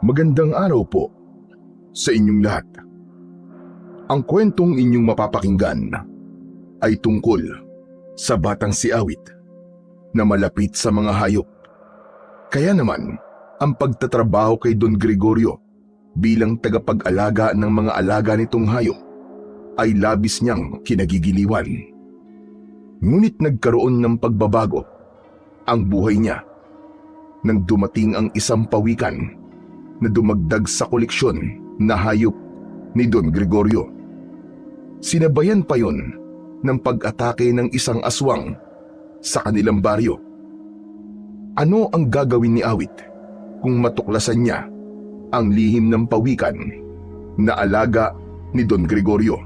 Magandang araw po sa inyong lahat. Ang kwentong inyong mapapakinggan ay tungkol sa batang si Awit na malapit sa mga hayop. Kaya naman, ang pagtatrabaho kay Don Gregorio bilang tagapag-alaga ng mga alaga nitong hayop ay labis niyang kinagigiliwan. Ngunit nagkaroon ng pagbabago ang buhay niya nang dumating ang isang pawikan na dumagdag sa koleksyon na hayop ni Don Gregorio. Sinabayan pa yon ng pag-atake ng isang aswang sa kanilang baryo. Ano ang gagawin ni Awit kung matuklasan niya ang lihim ng pawikan na alaga ni Don Gregorio?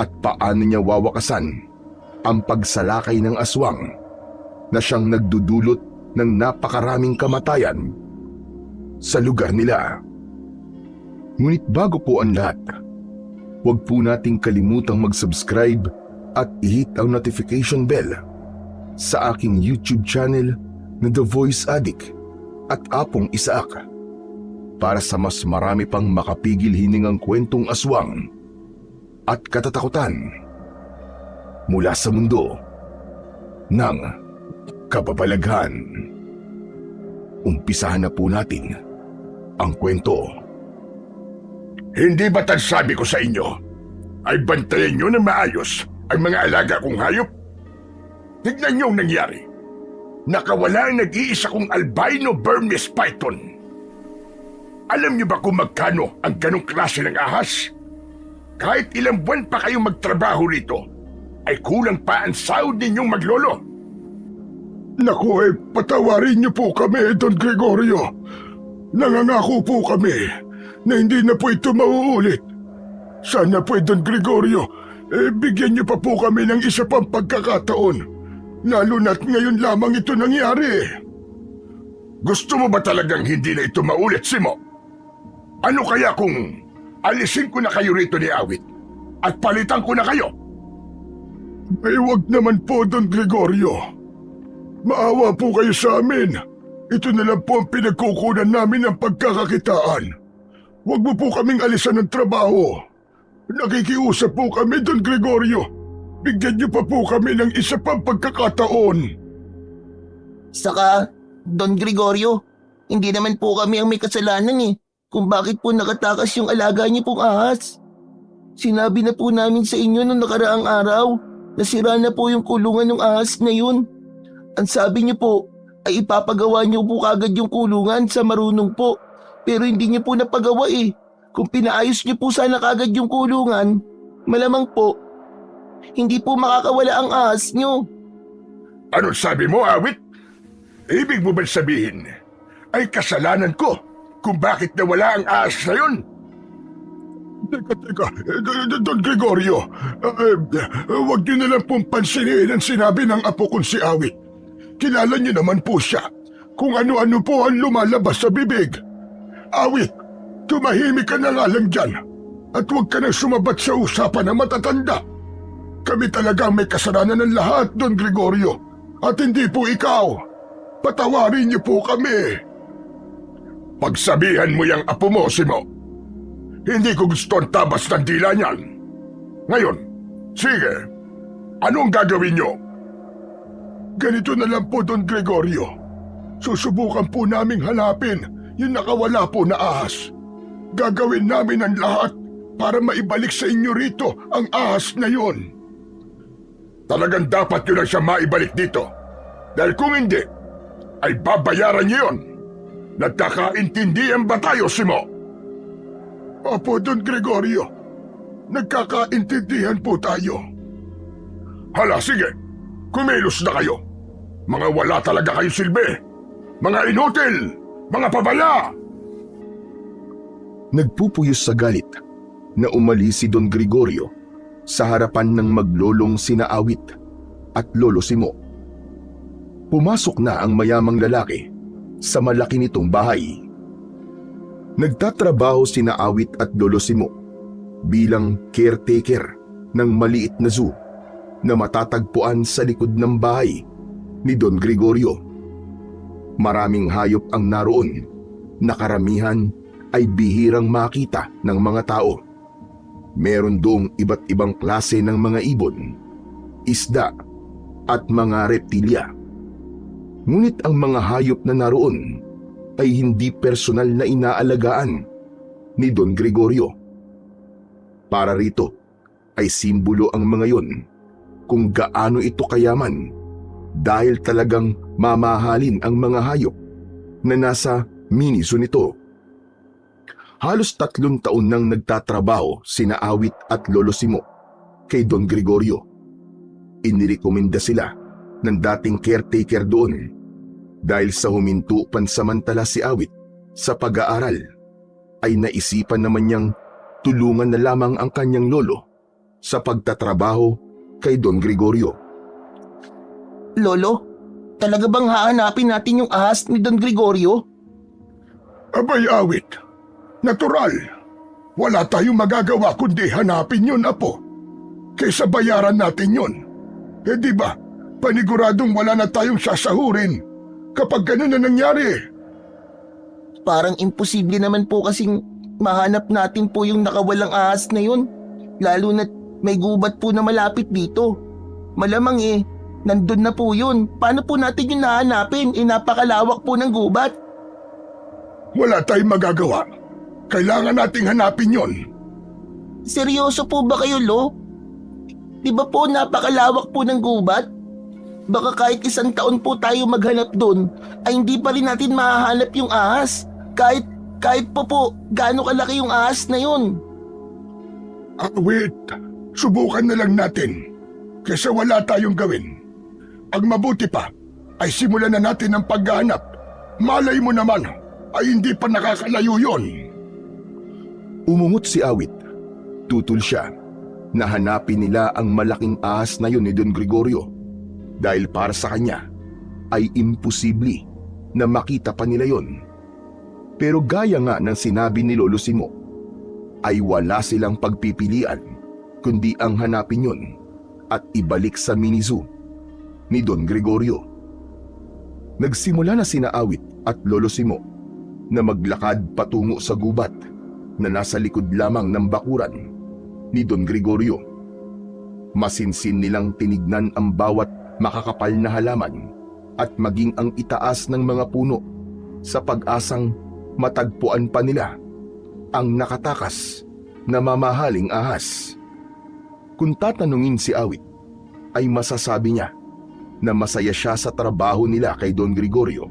At paano niya wawakasan ang pagsalakay ng aswang na siyang nagdudulot ng napakaraming kamatayan sa lugar nila? Ngunit bago po ang lahat, huwag po nating kalimutang mag-subscribe at i-hit ang notification bell sa aking YouTube channel na The Voice Addict at Apong Isaak para sa mas marami pang makapigil hiningang kwentong aswang at katatakutan mula sa mundo ng kababalaghan. Umpisahan na po natin ang kwento. Hindi ba't ang sabi ko sa inyo ay bantayan nyo na maayos ang mga alaga kong hayop? Tignan nyo ang nangyari. Nakawala ang nag-iisa kong albino Burmese python. Alam nyo ba kung magkano ang ganong klase ng ahas? Kahit ilang buwan pa kayong magtrabaho rito, ay kulang pa ang sahod ninyong maglolo. Naku, patawarin niyo po kami, Don Gregorio. Nangangako po kami na hindi na po ito mauulit. Sana po, Don Gregorio, bigyan niyo pa po kami ng isa pang pagkakataon. Lalo na't ngayon lamang ito nangyari. Gusto mo ba talagang hindi na ito maulit, Simo? Ano kaya kung alisin ko na kayo rito ni Awit at palitan ko na kayo? Ay, wag naman po, Don Gregorio. Maawa po kayo sa amin. Ito na lang po ang pinagkukunan namin ng pagkakakitaan. Huwag mo po kaming alisan ng trabaho. Nakikiusap po kami, Don Gregorio. Bigyan niyo pa po kami ng isa pang pagkakataon. Saka, Don Gregorio, hindi naman po kami ang may kasalanan kung bakit po nakatakas yung alaga niyo pong ahas. Sinabi na po namin sa inyo noong nakaraang araw na sira na po yung kulungan ng ahas na yun. Ang sabi niyo po ay ipapagawa niyo po kagad yung kulungan sa marunong po. Pero hindi niyo po napagawa Kung pinaayos niyo po sana kagad yung kulungan, malamang po, hindi po makakawala ang ahas niyo. Anong sabi mo, Awit? Ibig mo ba sabihin ay kasalanan ko kung bakit nawala ang ahas na yun? Teka, Don Gregorio, huwag niyo na lang pong pansinin ang sinabi ng apo kong si Awit. Kilala niyo naman po siya kung ano-ano po ang lumalabas sa bibig. Awit, tumahimik ka na nga lang dyan at huwag ka nang sumabat sa usapan ng matatanda. Kami talagang may kasalanan ng lahat, Don Gregorio, at hindi po ikaw. Patawarin niyo po kami. Pagsabihan mo yung apo mo, Simo. Hindi ko gusto ang tabas ng dila niyan. Ngayon, sige, anong gagawin niyo? Ganito na lang po, Don Gregorio. Susubukan po naming hanapin yung nakawala po na ahas. Gagawin namin ang lahat para maibalik sa inyo rito ang ahas na yon. Talagang dapat yun lang siya maibalik dito. Dahil kung hindi, ay babayaran niyo yun. Nagkakaintindihan ba tayo, Simo? Opo, Don Gregorio. Nagkakaintindihan po tayo. Hala, sige. Kumilos na kayo. Mga wala talaga kayo silbi. Mga inutil. Mga pabaya. Nagpupuyos sa galit na umalis si Don Gregorio sa harapan ng maglolong sina Awit at Lolo Simo. Pumasok na ang mayamang lalaki sa malaki nitong bahay. Nagtatrabaho sina Awit at Lolo Simo bilang caretaker ng maliit na zoo na matatagpuan sa likod ng bahay ni Don Gregorio. Maraming hayop ang naroon na karamihan ay bihirang makita ng mga tao. Meron doong iba't ibang klase ng mga ibon, isda at mga reptilya. Ngunit ang mga hayop na naroon ay hindi personal na inaalagaan ni Don Gregorio. Para rito ay simbolo ang mga yon kung gaano ito kayaman dahil talagang mamahalin ang mga hayop na nasa miniso nito. Halos 3 taon nang nagtatrabaho sina Awit at Lolo Simo kay Don Gregorio. Inirekomenda sila ng dating caretaker doon dahil sa huminto pansamantala si Awit sa pag-aaral ay naisipan naman niyang tulungan na lamang ang kanyang lolo sa pagtatrabaho kay Don Gregorio. Lolo, talaga bang hahanapin natin yung ahas ni Don Gregorio? Abay, Awit. Natural. Wala tayong magagawa kundi hanapin yun, Apo. Kaysa bayaran natin yun. Eh di ba, paniguradong wala na tayong sasahurin kapag ganun na nangyari. Parang imposible naman po kasing mahanap natin po yung nakawalang ahas na yun. Lalo na't may gubat po na malapit dito. Malamang nandun na po yun. Paano po natin yung nahanapin? Napakalawak po ng gubat. Wala tayong magagawa. Kailangan nating hanapin yon. Seryoso po ba kayo, Lo? Di ba po napakalawak po ng gubat? Baka kahit 1 taon po tayo maghanap doon ay hindi pa rin natin mahahanap yung ahas. Kahit po gaano kalaki yung ahas na yun. Wait, subukan na lang natin. Kaysa wala tayong gawin. Ang mabuti pa ay simulan na natin ang paghahanap. Malay mo naman ay hindi pa nakakalayo yon. Umungot si Awit. Tutol siya na hanapin nila ang malaking ahas na yun ni Don Gregorio dahil para sa kanya ay imposible na makita pa nila yon. Pero gaya nga ng sinabi ni Lolo Simo, ay wala silang pagpipilian kundi ang hanapin yon at ibalik sa mini zoo ni Don Gregorio. Nagsimula na sina Awit at Lolo Simo na maglakad patungo sa gubat na nasa likod lamang ng bakuran ni Don Gregorio. Masinsin nilang tinignan ang bawat makakapal na halaman at maging ang itaas ng mga puno sa pag-asang matagpuan pa nila ang nakatakas na mamahaling ahas. Kung tatanungin si Awit, ay masasabi niya na masaya siya sa trabaho nila kay Don Gregorio.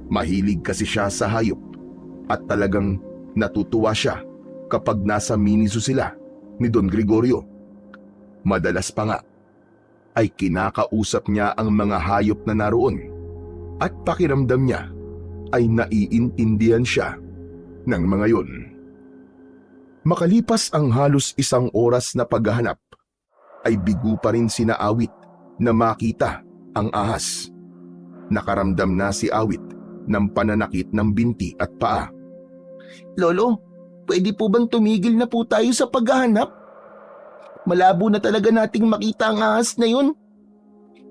Mahilig kasi siya sa hayop at talagang natutuwa siya kapag nasa miniso sila ni Don Gregorio. Madalas pa nga ay kinakausap niya ang mga hayop na naroon at pakiramdam niya ay naiintindihan siya ng mga yon. Makalipas ang halos 1 oras na paghahanap, ay bigo pa rin sina Awit na makita ang ahas. Nakaramdam na si Awit ng pananakit ng binti at paa. Lolo, pwede po bang tumigil na po tayo sa paghahanap? Malabo na talaga nating makita ang ahas na yun.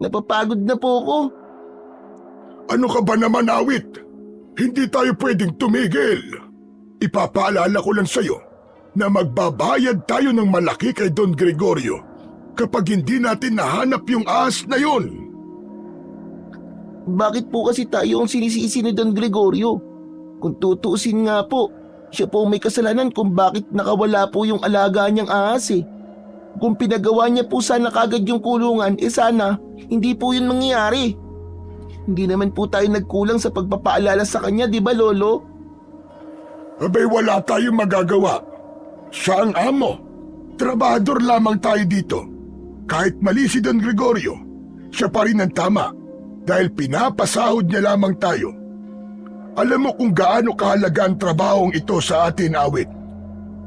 Napapagod na po ako. Ano ka ba naman, Awit? Hindi tayo pwedeng tumigil. Ipapaalala ko lang sa'yo na magbabayad tayo ng malaki kay Don Gregorio kapag hindi natin nahanap yung ahas na yun. Bakit po kasi tayo ang sinisisi ni Don Gregorio? Kung tutuusin nga po, siya po may kasalanan kung bakit nakawala po yung alaga niyang ahas eh. Kung pinagawa niya po sana kagad yung kulungan, sana hindi po yun mangyayari. Hindi naman po tayo nagkulang sa pagpapaalala sa kanya, di ba, Lolo? Abay, wala tayong magagawa. Siya ang amo. Trabahador lamang tayo dito. Kahit mali si Don Gregorio, siya pa rin ang tama dahil pinapasahod niya lamang tayo. Alam mo kung gaano kahalaga ang trabahong ito sa atin, Awit.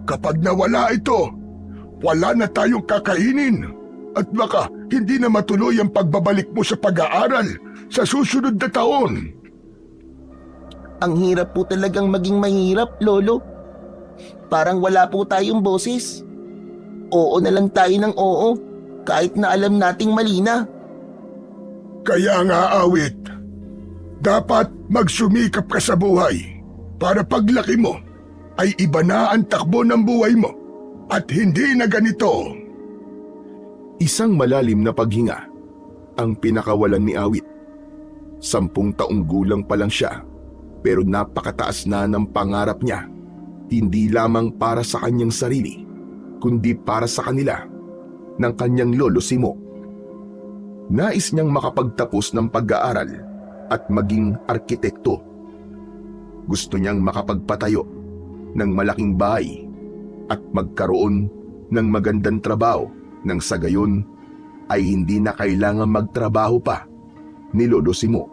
Kapag nawala ito, wala na tayong kakainin at baka hindi na matuloy ang pagbabalik mo sa pag-aaral sa susunod na taon. Ang hirap po talagang maging mahirap, Lolo. Parang wala po tayong boses. Oo na lang tayo ng oo, kahit na alam nating mali na. Kaya nga, Awit, dapat magsumikap ka sa buhay. para paglaki mo ay iba na ang takbo ng buhay mo at hindi na ganito. Isang malalim na paghinga ang pinakawalan ni Awit. 10 taong gulang pa lang siya, pero napakataas na ng pangarap niya, hindi lamang para sa kanyang sarili, kundi para sa kanila ng kanyang lolo Simo. Nais niyang makapagtapos ng pag-aaral at maging arkitekto. Gusto niyang makapagpatayo ng malaking bahay at magkaroon ng magandang trabaho nang sa gayon ay hindi na kailangan magtrabaho pa ni Lolo Simo.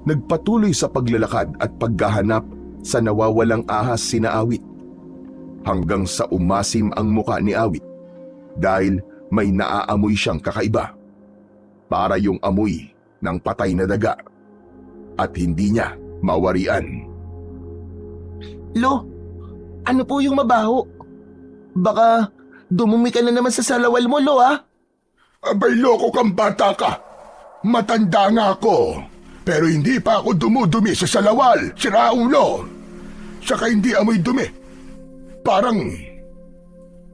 Nagpatuloy sa paglalakad at paghahanap sa nawawalang ahas sina Awit hanggang sa umasim ang muka ni Awit dahil may naaamoy siyang kakaiba, para yung amoy ng patay na daga, at hindi niya mawarian. Lo, ano po yung mabaho? Baka dumumi ka na naman sa salawal mo, Lo, ha? Abay, loko kang bata ka. Matanda nga ako, pero hindi pa ako dumudumi sa salawal, siraulo. Saka hindi amoy dumi. Parang,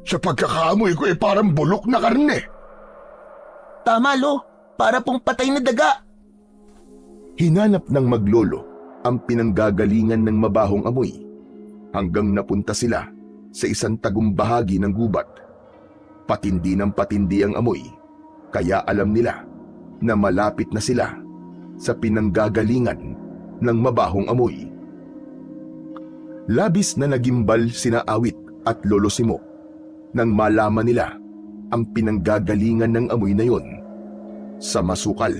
sa pagkakaamoy ko parang bulok na karne. Tama, Lo. Para pong patay na daga. Hinanap ng maglolo ang pinanggagalingan ng mabahong amoy hanggang napunta sila sa isang tagumbahagi ng gubat. Patindi ng patindi ang amoy, kaya alam nila na malapit na sila sa pinanggagalingan ng mabahong amoy. Labis na nagimbal sina Awit at Lolo Simo nang malaman nila ang pinanggagalingan ng amoy na yon. Sa masukal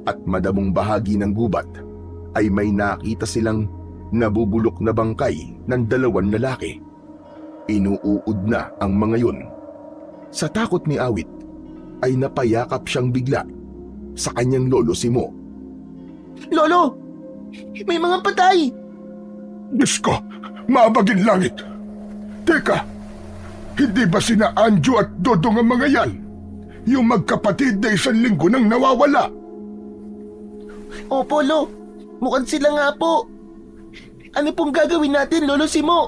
at madamong bahagi ng gubat ay may nakita silang nabubulok na bangkay ng 2 lalaki. Inuuod na ang mga yun. Sa takot ni Awit ay napayakap siyang bigla sa kanyang Lolo Simo. Lolo, may mga patay. Diyos ko, mabagin langit. Teka, hindi ba sina Anjo at Dodong ang mga yan? Yung magkapatid na 1 linggo nang nawawala. Opo, Lo. Mukhang sila nga po. Ano pong gagawin natin, Lolo Simo?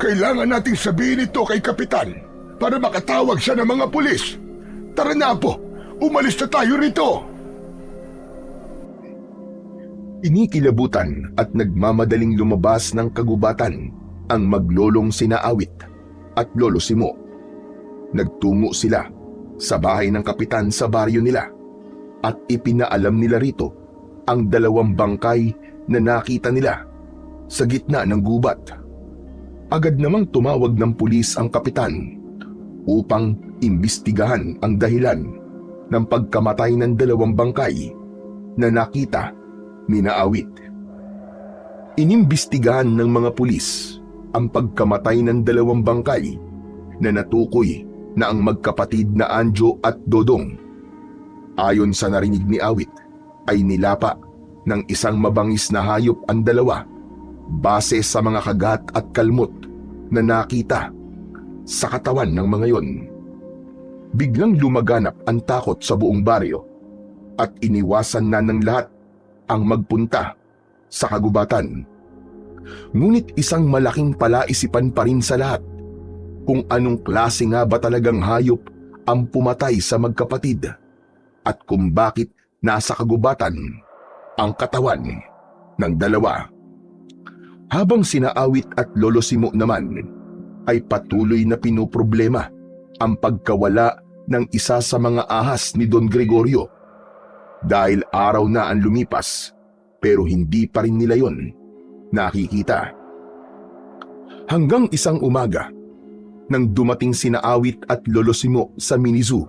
Kailangan nating sabihin ito kay Kapitan para makatawag siya ng mga pulis. Tara na po, umalis na tayo rito. Inikilabutan at nagmamadaling lumabas ng kagubatan ang maglolong sina Awit at Lolo Simo. Nagtungo sila sa bahay ng kapitan sa baryo nila at ipinaalam nila rito ang 2 bangkay na nakita nila sa gitna ng gubat. Agad namang tumawag ng pulis ang kapitan upang imbestigahan ang dahilan ng pagkamatay ng 2 bangkay na nakita ni Awit. Inimbestigahan ng mga pulis ang pagkamatay ng 2 bangkay na natukoy na ang magkapatid na Anjo at Dodong. Ayon sa narinig ni Awit, ay nilapa ng isang mabangis na hayop ang 2 base sa mga kagat at kalmot na nakita sa katawan ng mga yon. Biglang lumaganap ang takot sa buong baryo at iniwasan na ng lahat ang magpunta sa kagubatan. Ngunit isang malaking palaisipan pa rin sa lahat kung anong klase nga ba talagang hayop ang pumatay sa magkapatid at kung bakit nasa kagubatan ang katawan ng 2. Habang sina Awit at Lolo Simo naman ay patuloy na pinoproblema ang pagkawala ng isa sa mga ahas ni Don Gregorio dahil araw na ang lumipas pero hindi pa rin nila yon nakikita. Hanggang isang umaga, nang dumating sina Awit at Lolo Simo sa mini zoo,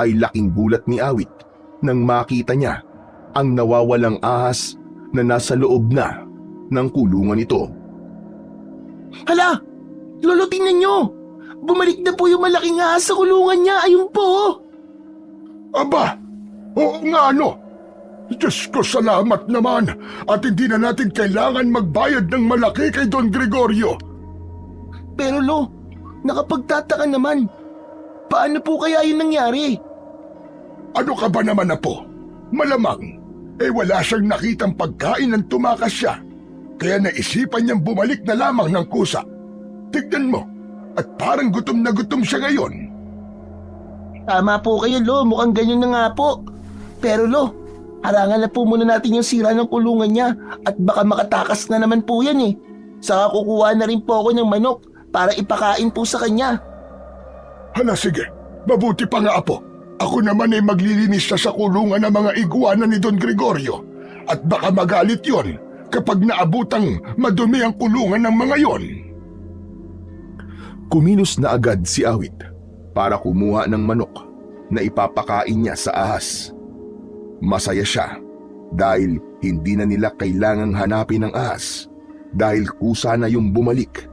ay laking gulat ni Awit nang makita niya ang nawawalang ahas na nasa loob na ng kulungan nito. Hala! Lolo, tingnan nyo! Bumalik na po yung malaking ahas sa kulungan niya. Ayun po! Aba, oo nga no. Diyos ko, salamat naman at hindi na natin kailangan magbayad ng malaki kay Don Gregorio. Pero Lo, nakapagtataka naman. Paano po kaya yun nangyari? Ano ka ba naman, Apo? Malamang, wala siyang nakitang pagkain ng tumakas siya. Kaya naisipan niyang bumalik na lamang ng kusa. Tignan mo, at parang gutom na gutom siya ngayon. Tama po kayo, Lo. Mukhang ganyan na nga po. Pero, Lo, harangan na po muna natin yung sira ng kulungan niya at baka makatakas na naman po yan eh. Saka kukuha na rin po ako ng manok para ipakain po sa kanya. Hala sige, mabuti pa nga apo. Ako naman ay maglilinis sa kulungan ng mga iguana ni Don Gregorio. At baka magalit yon kapag naabutang madumi ang kulungan ng mga yon. Kumilos na agad si Awit para kumuha ng manok na ipapakain niya sa ahas. Masaya siya dahil hindi na nila kailangang hanapin ang ahas dahil kusa na yung bumalik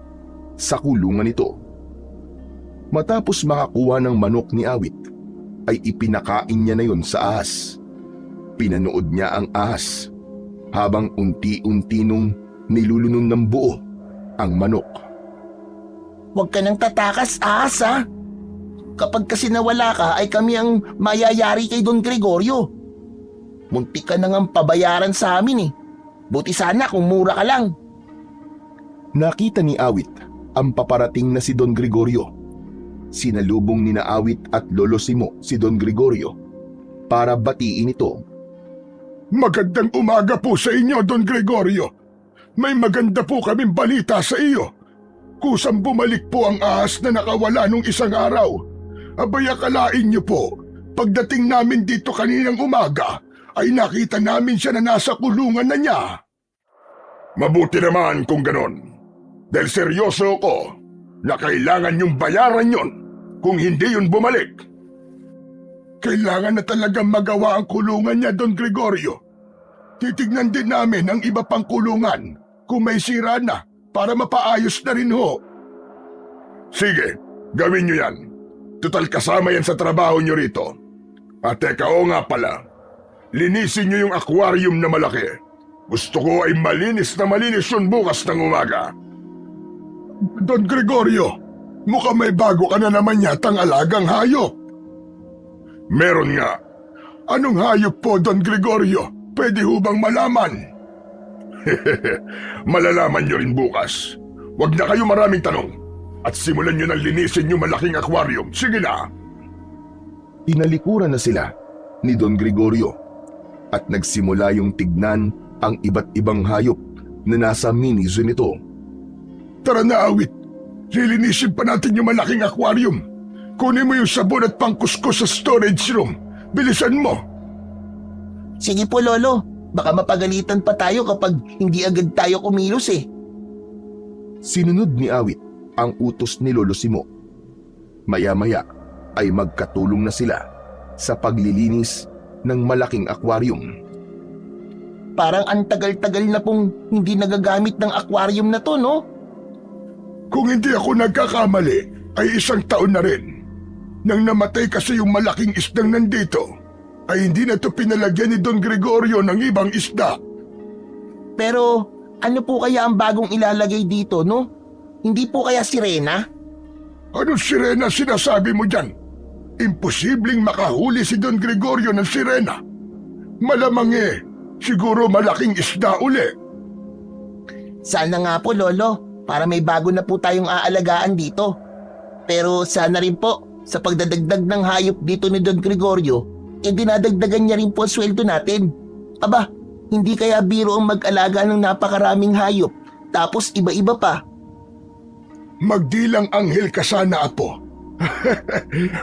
sa kulungan nito. Matapos makakuha ng manok ni Awit, ay ipinakain niya na yon sa ahas. Pinanood niya ang ahas habang unti-unti nung nilulunon ng buo ang manok. Huwag ka nang tatakas, ahas ha. Kapag kasi nawala ka ay kami ang mayayari kay Don Gregorio. Muntik ka na ngang pabayaran sa amin eh. Buti sana kung mura ka lang. Nakita ni Awit ang paparating na si Don Gregorio. Sinalubong ni na Awit at Lolo Simo si Don Gregorio para batiin ito. Magandang umaga po sa inyo, Don Gregorio. May maganda po kaming balita sa iyo. Kusang bumalik po ang ahas na nakawala nung isang araw. Abay akalain niyo po, pagdating namin dito kaninang umaga, ay nakita namin siya na nasa kulungan na niya. Mabuti naman kung ganon. Dahil seryoso ako na kailangan yung bayaran yon kung hindi yun bumalik. Kailangan na talagang magawa ang kulungan niya, Don Gregorio. Titignan din namin ang iba pang kulungan kung may sira na para mapaayos na rin ho. Sige, gawin nyo yan. Total kasama yan sa trabaho nyo rito. At teka, oo nga pala. Linisin nyo yung aquarium na malaki. Gusto ko ay malinis na malinis yun bukas ng umaga. Don Gregorio, mukhang may bago ka na naman yatang alagang hayop. Meron nga. Anong hayop po, Don Gregorio? Pwede ho bang malaman? Malalaman nyo rin bukas. Huwag na kayo maraming tanong. At simulan nyo nang linisin yung malaking aquarium. Sige na. Tinalikuran na sila ni Don Gregorio at nagsimula yung tignan ang iba't ibang hayop na nasa mini zoo nito. Tara na, Awit. Lilinisin pa natin yung malaking aquarium. Kunin mo yung sabon at pangkuskus sa storage room. Bilisan mo. Sige po, Lolo. Baka mapagalitan pa tayo kapag hindi agad tayo kumilos eh. Sinunod ni Awit ang utos ni Lolo Simo. Maya-maya ay magkatulong na sila sa paglilinis ng malaking aquarium. Parang ang tagal-tagal na pong hindi nagagamit ng aquarium na to, no? Kung hindi ako nagkakamali, ay 1 taon na rin. Nang namatay kasi yung malaking isdang nandito, ay hindi na to pinalagyan ni Don Gregorio ng ibang isda. Pero ano po kaya ang bagong ilalagay dito, no? Hindi po kaya sirena? Anong sirena sinasabi mo dyan? Imposibleng makahuli si Don Gregorio ng sirena. Malamang siguro malaking isda uli. Sana nga po, Lolo, para may bago na po tayong aalagaan dito. Pero sana rin po, sa pagdadagdag ng hayop dito ni Don Gregorio, dinadagdagan niya rin po ang sweldo natin. Aba, hindi kaya biro ang mag-alaga ng napakaraming hayop, tapos iba-iba pa. Magdilang anghel ka sana, Apo.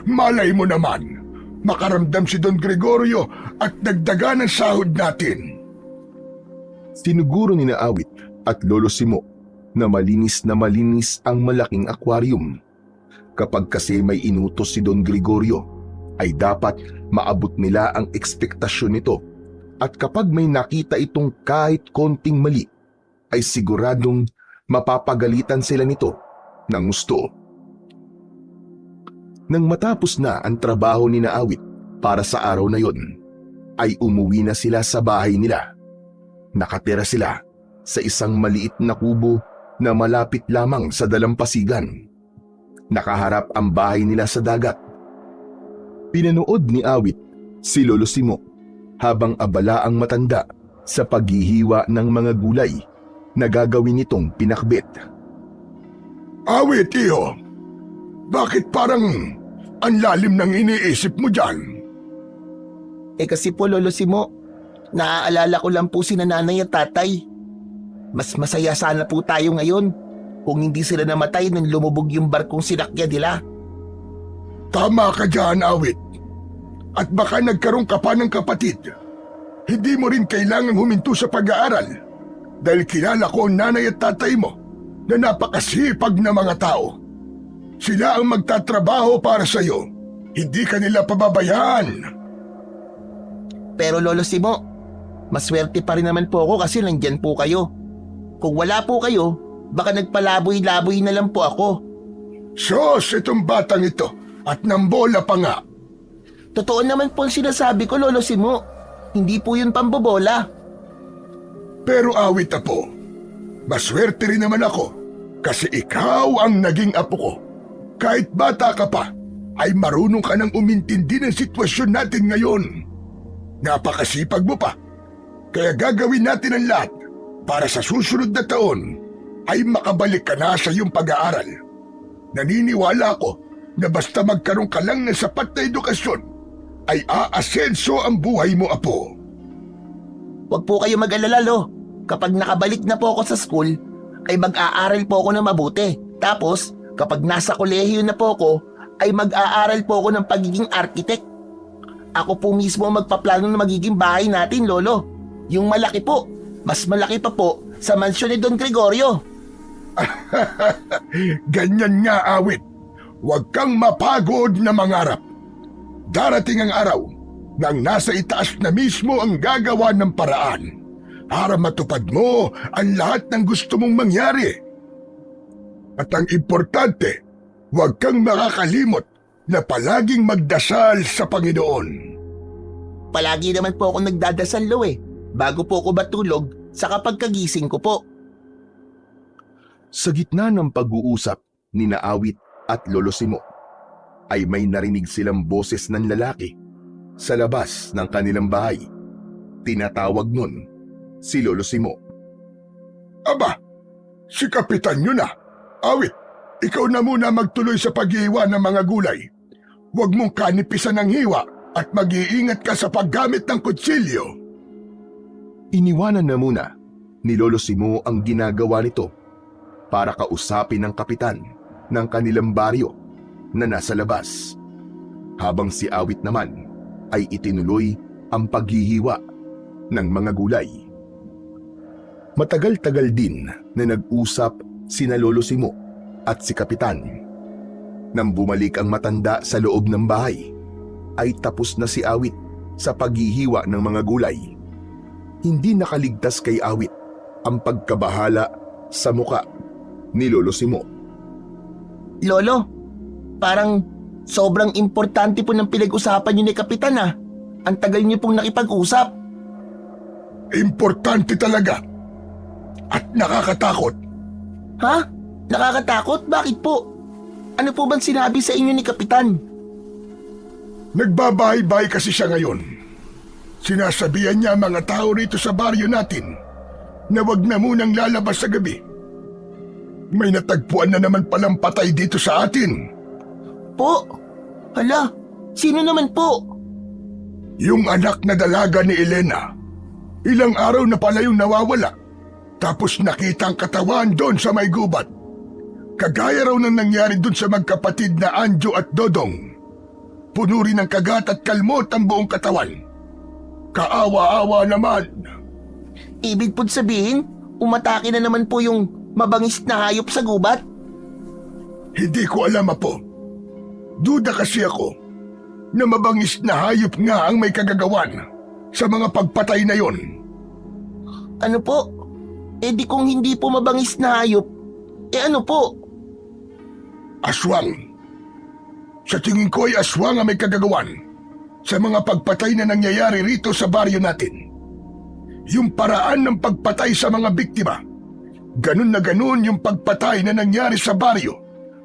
Malay mo naman, makaramdam si Don Gregorio at dagdagan ang sahod natin. Sinuguro ni na Awit at Lolo Simo na malinis ang malaking aquarium. Kapag kasi may inutos si Don Gregorio, ay dapat maabot nila ang ekspektasyon nito. At kapag may nakita itong kahit konting mali, ay siguradong mapapagalitan sila nito ng gusto. Nang matapos na ang trabaho ni na Awit para sa araw na yon, ay umuwi na sila sa bahay nila. Nakatira sila sa isang maliit na kubo na malapit lamang sa dalampasigan. Nakaharap ang bahay nila sa dagat. Pinanood ni Awit si Lolo Simo habang abala ang matanda sa paghihiwa ng mga gulay na gagawin nitong pinakbit. Awit, iho. Bakit parang ang lalim ng iniisip mo dyan? Kasi po Lolo Simo, naaalala ko lang po si nanay at tatay. Mas masaya sana po tayo ngayon kung hindi sila namatay nang lumubog yung barkong sinakyan nila. Tama ka dyan, Awit. At baka nagkaroon ka pa ng kapatid. Hindi mo rin kailangang huminto sa pag-aaral dahil kilala ko ang nanay at tatay mo na napakasipag na mga tao. Sila ang magtatrabaho para sa'yo. Hindi ka nila pababayaan. Pero Lolo Simo, maswerte pa rin naman po ako kasi nandyan po kayo. Kung wala po kayo, baka nagpalaboy-laboy na lang po ako. Sos, itong batang ito at nambola pa nga. Totoo naman po ang sinasabi ko, Lolo Simo. Hindi po yun pambobola. Pero Awit, apo, maswerte rin naman ako kasi ikaw ang naging apo ko. Kahit bata ka pa, ay marunong ka nang umintindi ng sitwasyon natin ngayon. Napakasipag mo pa, kaya gagawin natin ang lahat para sa susunod na taon ay makabalik ka na sa iyong pag-aaral. Naniniwala ako na basta magkaroon ka lang ng sapat na edukasyon, ay aasenso ang buhay mo, apo. Huwag po kayo mag-alala, Lo. Kapag nakabalik na po ako sa school, ay mag-aaral po ako ng mabuti. Tapos, kapag nasa kolehiyo na po ako, ay mag-aaral po ako ng pagiging architect. Ako po mismo ang magpaplano ng magiging bahay natin, Lolo. Yung malaki po, mas malaki pa po sa mansyon ni Don Gregorio. Ganyan nga, Awit. Huwag kang mapagod na mangarap. Darating ang araw nang nasa itaas na mismo ang gagawa ng paraan para matupad mo ang lahat ng gusto mong mangyari. At ang importante, huwag kang makakalimot na palaging magdasal sa Panginoon. Palagi naman po ako nagdadasal, Lo, bago po ako matulog sa kapag kagising ko po. Sa gitna ng pag-uusap ni Awit at Lolo Simo, ay may narinig silang boses ng lalaki sa labas ng kanilang bahay. Tinatawag nun si Lolo Simo. Aba, si Kapitan yun na. Awit, ikaw na muna magtuloy sa paghiwa ng mga gulay. Huwag mong kanipisan ng hiwa at mag-iingat ka sa paggamit ng kutsilyo. Iniwanan na muna ni Lolo Simo ang ginagawa nito para kausapin ng kapitan ng kanilang baryo na nasa labas, habang si Awit naman ay itinuloy ang paghihiwa ng mga gulay. Matagal-tagal din na nag-usap sina Lolo Simo at si Kapitan. Nang bumalik ang matanda sa loob ng bahay, ay tapos na si Awit sa paghihiwa ng mga gulay. Hindi nakaligtas kay Awit ang pagkabahala sa muka ni Lolo Simo. Lolo, parang sobrang importante po ng pinag-usapan niyo ni Kapitan ah. Ang tagal niyo pong nakipag-usap. Importante talaga. At nakakatakot. Ha? Nakakatakot? Bakit po? Ano po bang sinabi sa inyo ni Kapitan? Nagbabahay-bahay kasi siya ngayon. Sinasabihan niya ang mga tao rito sa baryo natin na wag na munang lalabas sa gabi. May natagpuan na naman palang patay dito sa atin. Po? Hala, sino naman po? Yung anak na dalaga ni Elena. Ilang araw na pala yung nawawala. Tapos nakita ang katawan doon sa may gubat. Kagaya raw ng nangyari doon sa magkapatid na Anjo at Dodong. Puno rin ng kagat at kalmot ang buong katawan. Kaawa-awa naman. Ibig po sabihin, umatake na naman po yung mabangis na hayop sa gubat? Hindi ko alam, apo. Duda kasi ako na mabangis na hayop nga ang may kagagawan sa mga pagpatay na yon. Ano po? Di kung hindi po mabangis na hayop, ano po? Aswang. Sa tingin ko ay aswang ang may kagagawan sa mga pagpatay na nangyayari rito sa baryo natin. Yung paraan ng pagpatay sa mga biktima, ganun na ganun yung pagpatay na nangyari sa baryo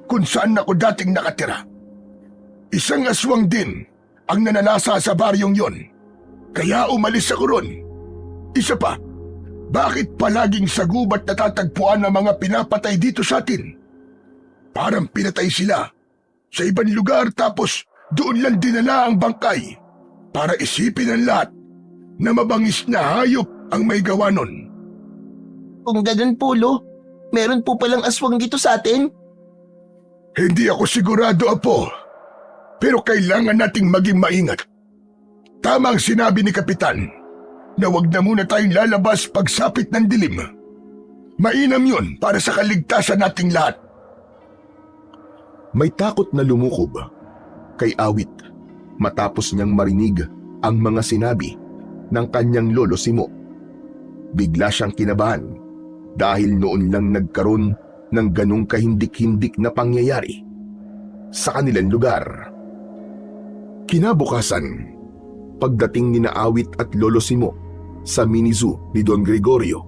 kung saan ako dating nakatira. Isang aswang din ang nanalasa sa baryong yon, kaya umalis ako ron. Isa pa, Bakit palaging sa gubat natatagpuan ang mga pinapatay dito sa atin? Parang pinatay sila sa ibang lugar tapos doon lang dinala ang bangkay para isipin ng lahat na mabangis na hayop ang may gawa nun. Kung ganun po, Lo, meron po palang aswang dito sa atin? Hindi ako sigurado, Apo. Pero kailangan nating maging maingat. Tama ang sinabi ni Kapitan na wag na muna tayong lalabas pagsapit ng dilim. Mainam yun para sa kaligtasan nating lahat. May takot na lumukob kay Awit matapos niyang marinig ang mga sinabi ng kanyang lolo Simo. Bigla siyang kinabahan dahil noon lang nagkaroon ng ganong kahindik-hindik na pangyayari sa kanilang lugar. Kinabukasan, pagdating ni na Awit at lolo Simo sa mini zoo ni Don Gregorio,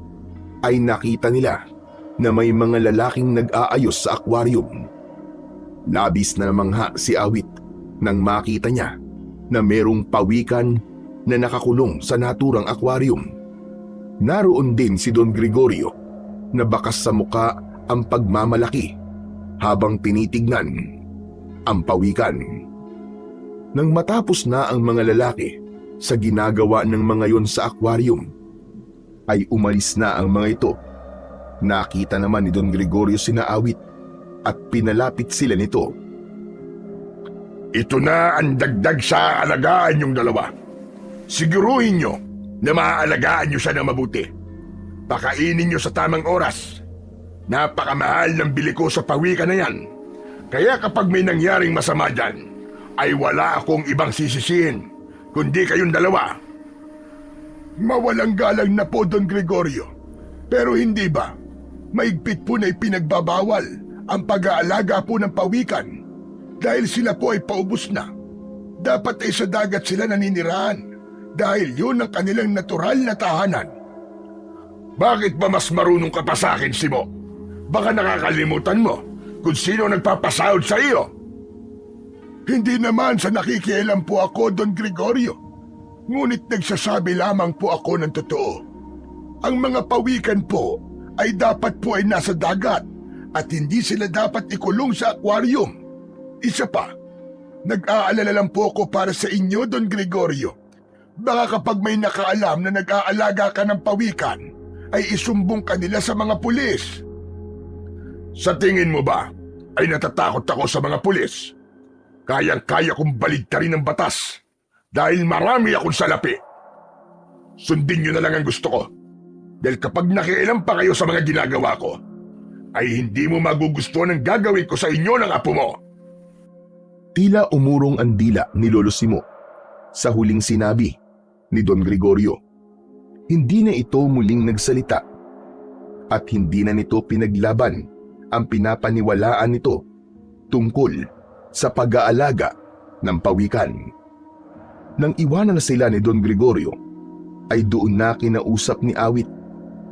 ay nakita nila na may mga lalaking nag-aayos sa aquarium. Labis na namangha si Awit nang makita niya na merong pawikan na nakakulong sa naturang aquarium. Naroon din si Don Gregorio na bakas sa muka ang pagmamalaki habang tinitignan ang pawikan. Nang matapos na ang mga lalaki sa ginagawa ng mga yon sa aquarium, ay umalis na ang mga ito. Nakita naman ni Don Gregorio sina Awit at pinalapit sila nito. Ito na ang dagdag sa alagaan yung dalawa. Siguruhin nyo na maaalagaan nyo siya ng mabuti. Pakainin nyo sa tamang oras. Napakamahal ng bili ko sa pawikan na yan. Kaya kapag may nangyaring masama dyan, ay wala akong ibang sisisihin, kundi kayong dalawa. Mawalang galang na po, Don Gregorio. Pero hindi ba, maigpit po na ipinagbabawal ang pag-aalaga po ng pawikan dahil sila po ay paubos na. Dapat ay sa dagat sila naninirahan dahil yun ang kanilang natural na tahanan. Bakit ba mas marunong ka pa sa akin, Simo? Baka nakakalimutan mo kung sino nagpapasahod sa iyo. Hindi naman sa nakikialam po ako, Don Gregorio. Ngunit nagsasabi lamang po ako ng totoo. Ang mga pawikan po ay dapat po ay nasa dagat at hindi sila dapat ikulong sa aquarium. Isa pa, nag-aalala lang po ako para sa inyo, Don Gregorio. Baka kapag may nakaalam na nag-aalaga ka ng pawikan, ay isumbong ka nila sa mga pulis. Sa tingin mo ba ay natatakot ako sa mga pulis? Kayang-kaya kong baligtarin ang batas dahil marami akong salapi. Sundin nyo na lang ang gusto ko. Dahil kapag nakialam pa kayo sa mga ginagawa ko, ay hindi mo magugustuhan ang gagawin ko sa inyo ng apo mo. Tila umurong ang dila ni Lolo Simo sa huling sinabi ni Don Gregorio. Hindi na ito muling nagsalita at hindi na nito pinaglaban ang pinapaniwalaan nito tungkol sa pag-aalaga ng pawikan. Nang iwanan na sila ni Don Gregorio, ay doon na kinausap ni Awit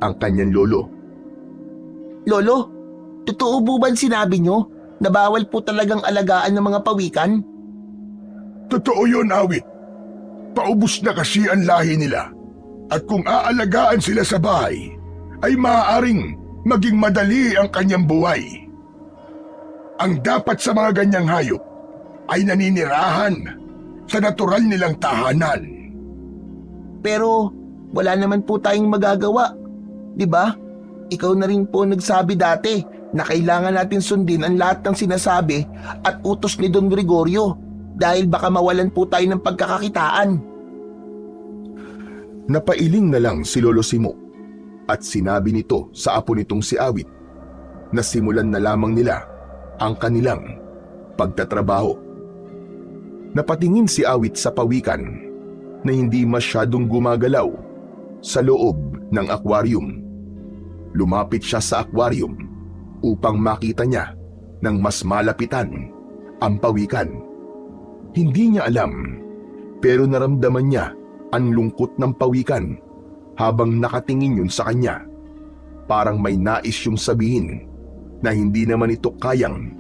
ang kanyang lolo. Lolo, totoo po ba sinabi nyo na bawal po talagang alagaan ng mga pawikan? Totoo yun, Awit. Paubos na kasi ang lahi nila. At kung aalagaan sila sa bahay, ay maaaring maging madali ang kanyang buhay. Ang dapat sa mga ganyang hayop ay naninirahan sa natural nilang tahanan. Pero wala naman po tayong magagawa, di ba? Ikaw na rin po nagsabi dati na kailangan natin sundin ang lahat ng sinasabi at utos ni Don Gregorio dahil baka mawalan po tayo ng pagkakakitaan. Napailing na lang si Lolo Simo at sinabi nito sa apo nitong si Awit na simulan na lamang nila ang kanilang pagtatrabaho. Napatingin si Awit sa pawikan na hindi masyadong gumagalaw sa loob ng aquarium. Lumapit siya sa aquarium upang makita niya ng mas malapitan ang pawikan. Hindi niya alam pero naramdaman niya ang lungkot ng pawikan habang nakatingin yun sa kanya. Parang may nais yung sabihin na hindi naman ito kayang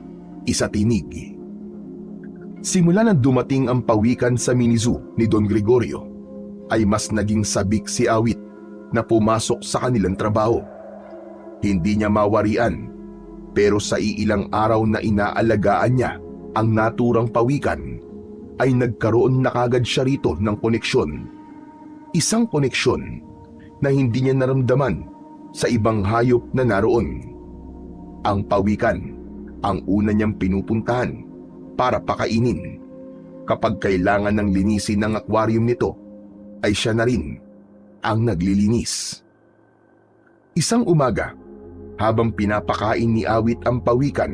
isatinig. Simula nang dumating ang pawikan sa mini zoo ni Don Gregorio, ay mas naging sabik si Awit na pumasok sa kanilang trabaho. Hindi niya mawarian, pero sa iilang araw na inaalagaan niya ang naturang pawikan, ay nagkaroon na kagad siya rito ng koneksyon. Isang koneksyon na hindi niya naramdaman sa ibang hayop na naroon. Ang pawikan ang una niyang pinupuntahan para pakainin. Kapag kailangan ng linisin ng aquarium nito, ay siya na rin ang naglilinis. Isang umaga, habang pinapakain ni Awit ang pawikan,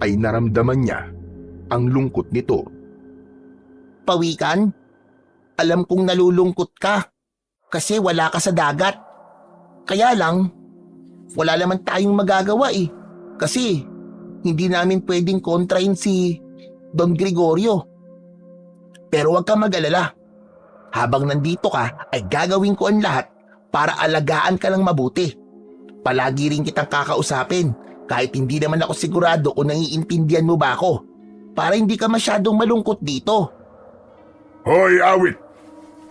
ay naramdaman niya ang lungkot nito. Pawikan, alam kong nalulungkot ka kasi wala ka sa dagat. Kaya lang, wala naman tayong magagawa kasi hindi namin pwedeng kontrain si Don Gregorio. Pero huwag kang mag-alala. Habang nandito ka ay gagawin ko ang lahat para alagaan ka lang mabuti. Palagi rin kitang kakausapin kahit hindi naman ako sigurado kung naiintindihan mo ba ako. Para hindi ka masyadong malungkot dito. Hoy, Awit!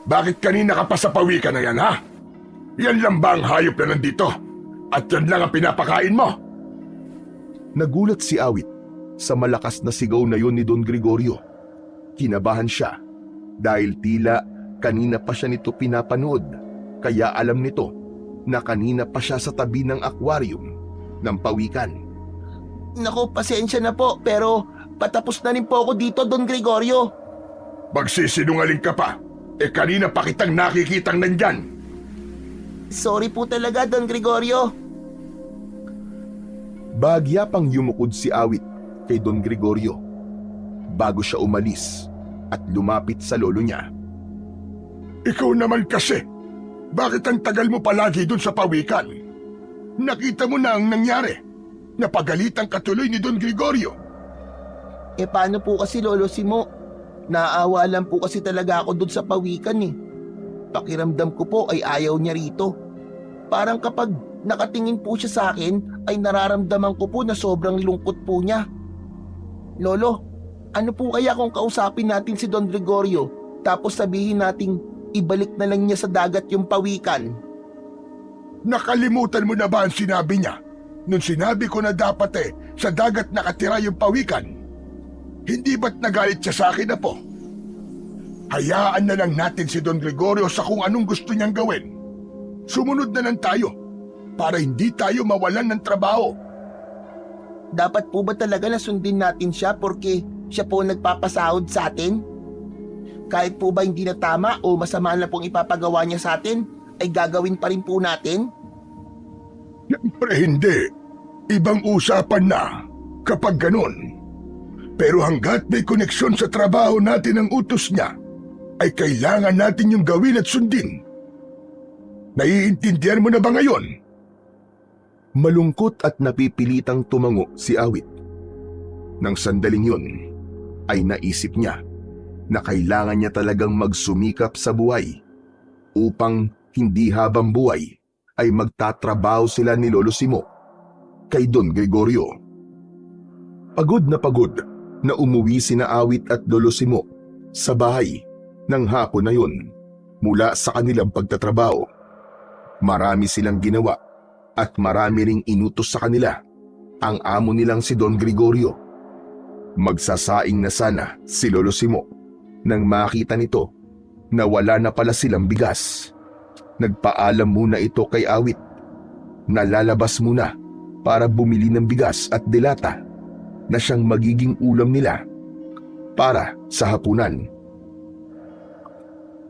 Bakit kanina ka pa sa pawikan na yan, ha? Yan lang ba ang hayop na nandito? At yan lang ang pinapakain mo? Nagulat si Awit sa malakas na sigaw na yun ni Don Gregorio. Kinabahan siya dahil tila kanina pa siya nito pinapanood, kaya alam nito na kanina pa siya sa tabi ng aquarium ng pawikan. Naku, pasensya na po pero patapos na rin po ako dito, Don Gregorio. Magsisinungaling ka pa. Kanina pa kitang nakikitang nandyan. Sorry po talaga, Don Gregorio. Bahagya pang yumukod si Awit kay Don Gregorio bago siya umalis at lumapit sa lolo niya. Ikaw naman kasi. Bakit ang tagal mo palagi dun sa pawikan? Nakita mo na ang nangyari. Napagalitan ka tuloy ni Don Gregorio. Paano po kasi, Lolo Simo? Naaawa lang po kasi talaga ako dun sa pawikan Pakiramdam ko po ay ayaw niya rito. Parang kapag nakatingin po siya sa akin ay nararamdaman ko po na sobrang lungkot po niya. Lolo, ano po kaya kung kausapin natin si Don Gregorio tapos sabihin nating ibalik na lang niya sa dagat yung pawikan? Nakalimutan mo na ba ang sinabi niya? Nung sinabi ko na dapat sa dagat nakatira yung pawikan. Hindi ba't nagalit siya sa akin na po? Hayaan na lang natin si Don Gregorio sa kung anong gusto niyang gawin. Sumunod na lang tayo para hindi tayo mawalan ng trabaho. Dapat po ba talaga na sundin natin siya porque siya po nagpapasahod sa atin? Kahit po ba hindi na tama o masama na pong ipapagawa niya sa atin, ay gagawin pa rin po natin? Siyempre hindi. Ibang usapan na kapag ganun. Pero hanggat may koneksyon sa trabaho natin ang utos niya, ay kailangan natin yung gawin at sundin. Naiintindihan mo na ba ngayon? Malungkot at napipilitang tumango si Awit. Nang sandaling yun, ay naisip niya na kailangan niya talagang magsumikap sa buhay upang hindi habang buhay ay magtatrabaho sila ni Lolo Simo kay Don Gregorio. Pagod na umuwi sina Awit at Lolo Simo sa bahay ng hapon na yun mula sa kanilang pagtatrabaho. Marami silang ginawa at marami ring inutos sa kanila ang amo nilang si Don Gregorio. Magsasaing na sana si Lolo Simo nang makita nito na wala na pala silang bigas. Nagpaalam muna ito kay Awit na lalabas muna para bumili ng bigas at delata na siyang magiging ulam nila para sa hapunan.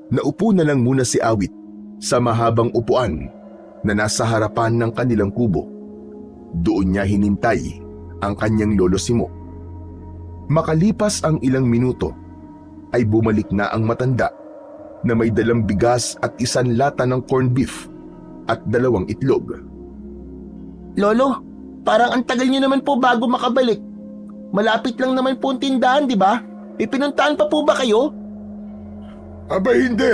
Naupo na lang muna si Awit sa mahabang upuan na nasa harapan ng kanilang kubo. Doon niya hinintay ang kanyang Lolo Simo. Makalipas ang ilang minuto ay bumalik na ang matanda na may dalang bigas at isang lata ng corned beef at 2 itlog. Lolo, parang ang tagal niyo naman po bago makabalik. Malapit lang naman po ang tindahan, di ba? Pinuntahan pa po ba kayo? Aba hindi.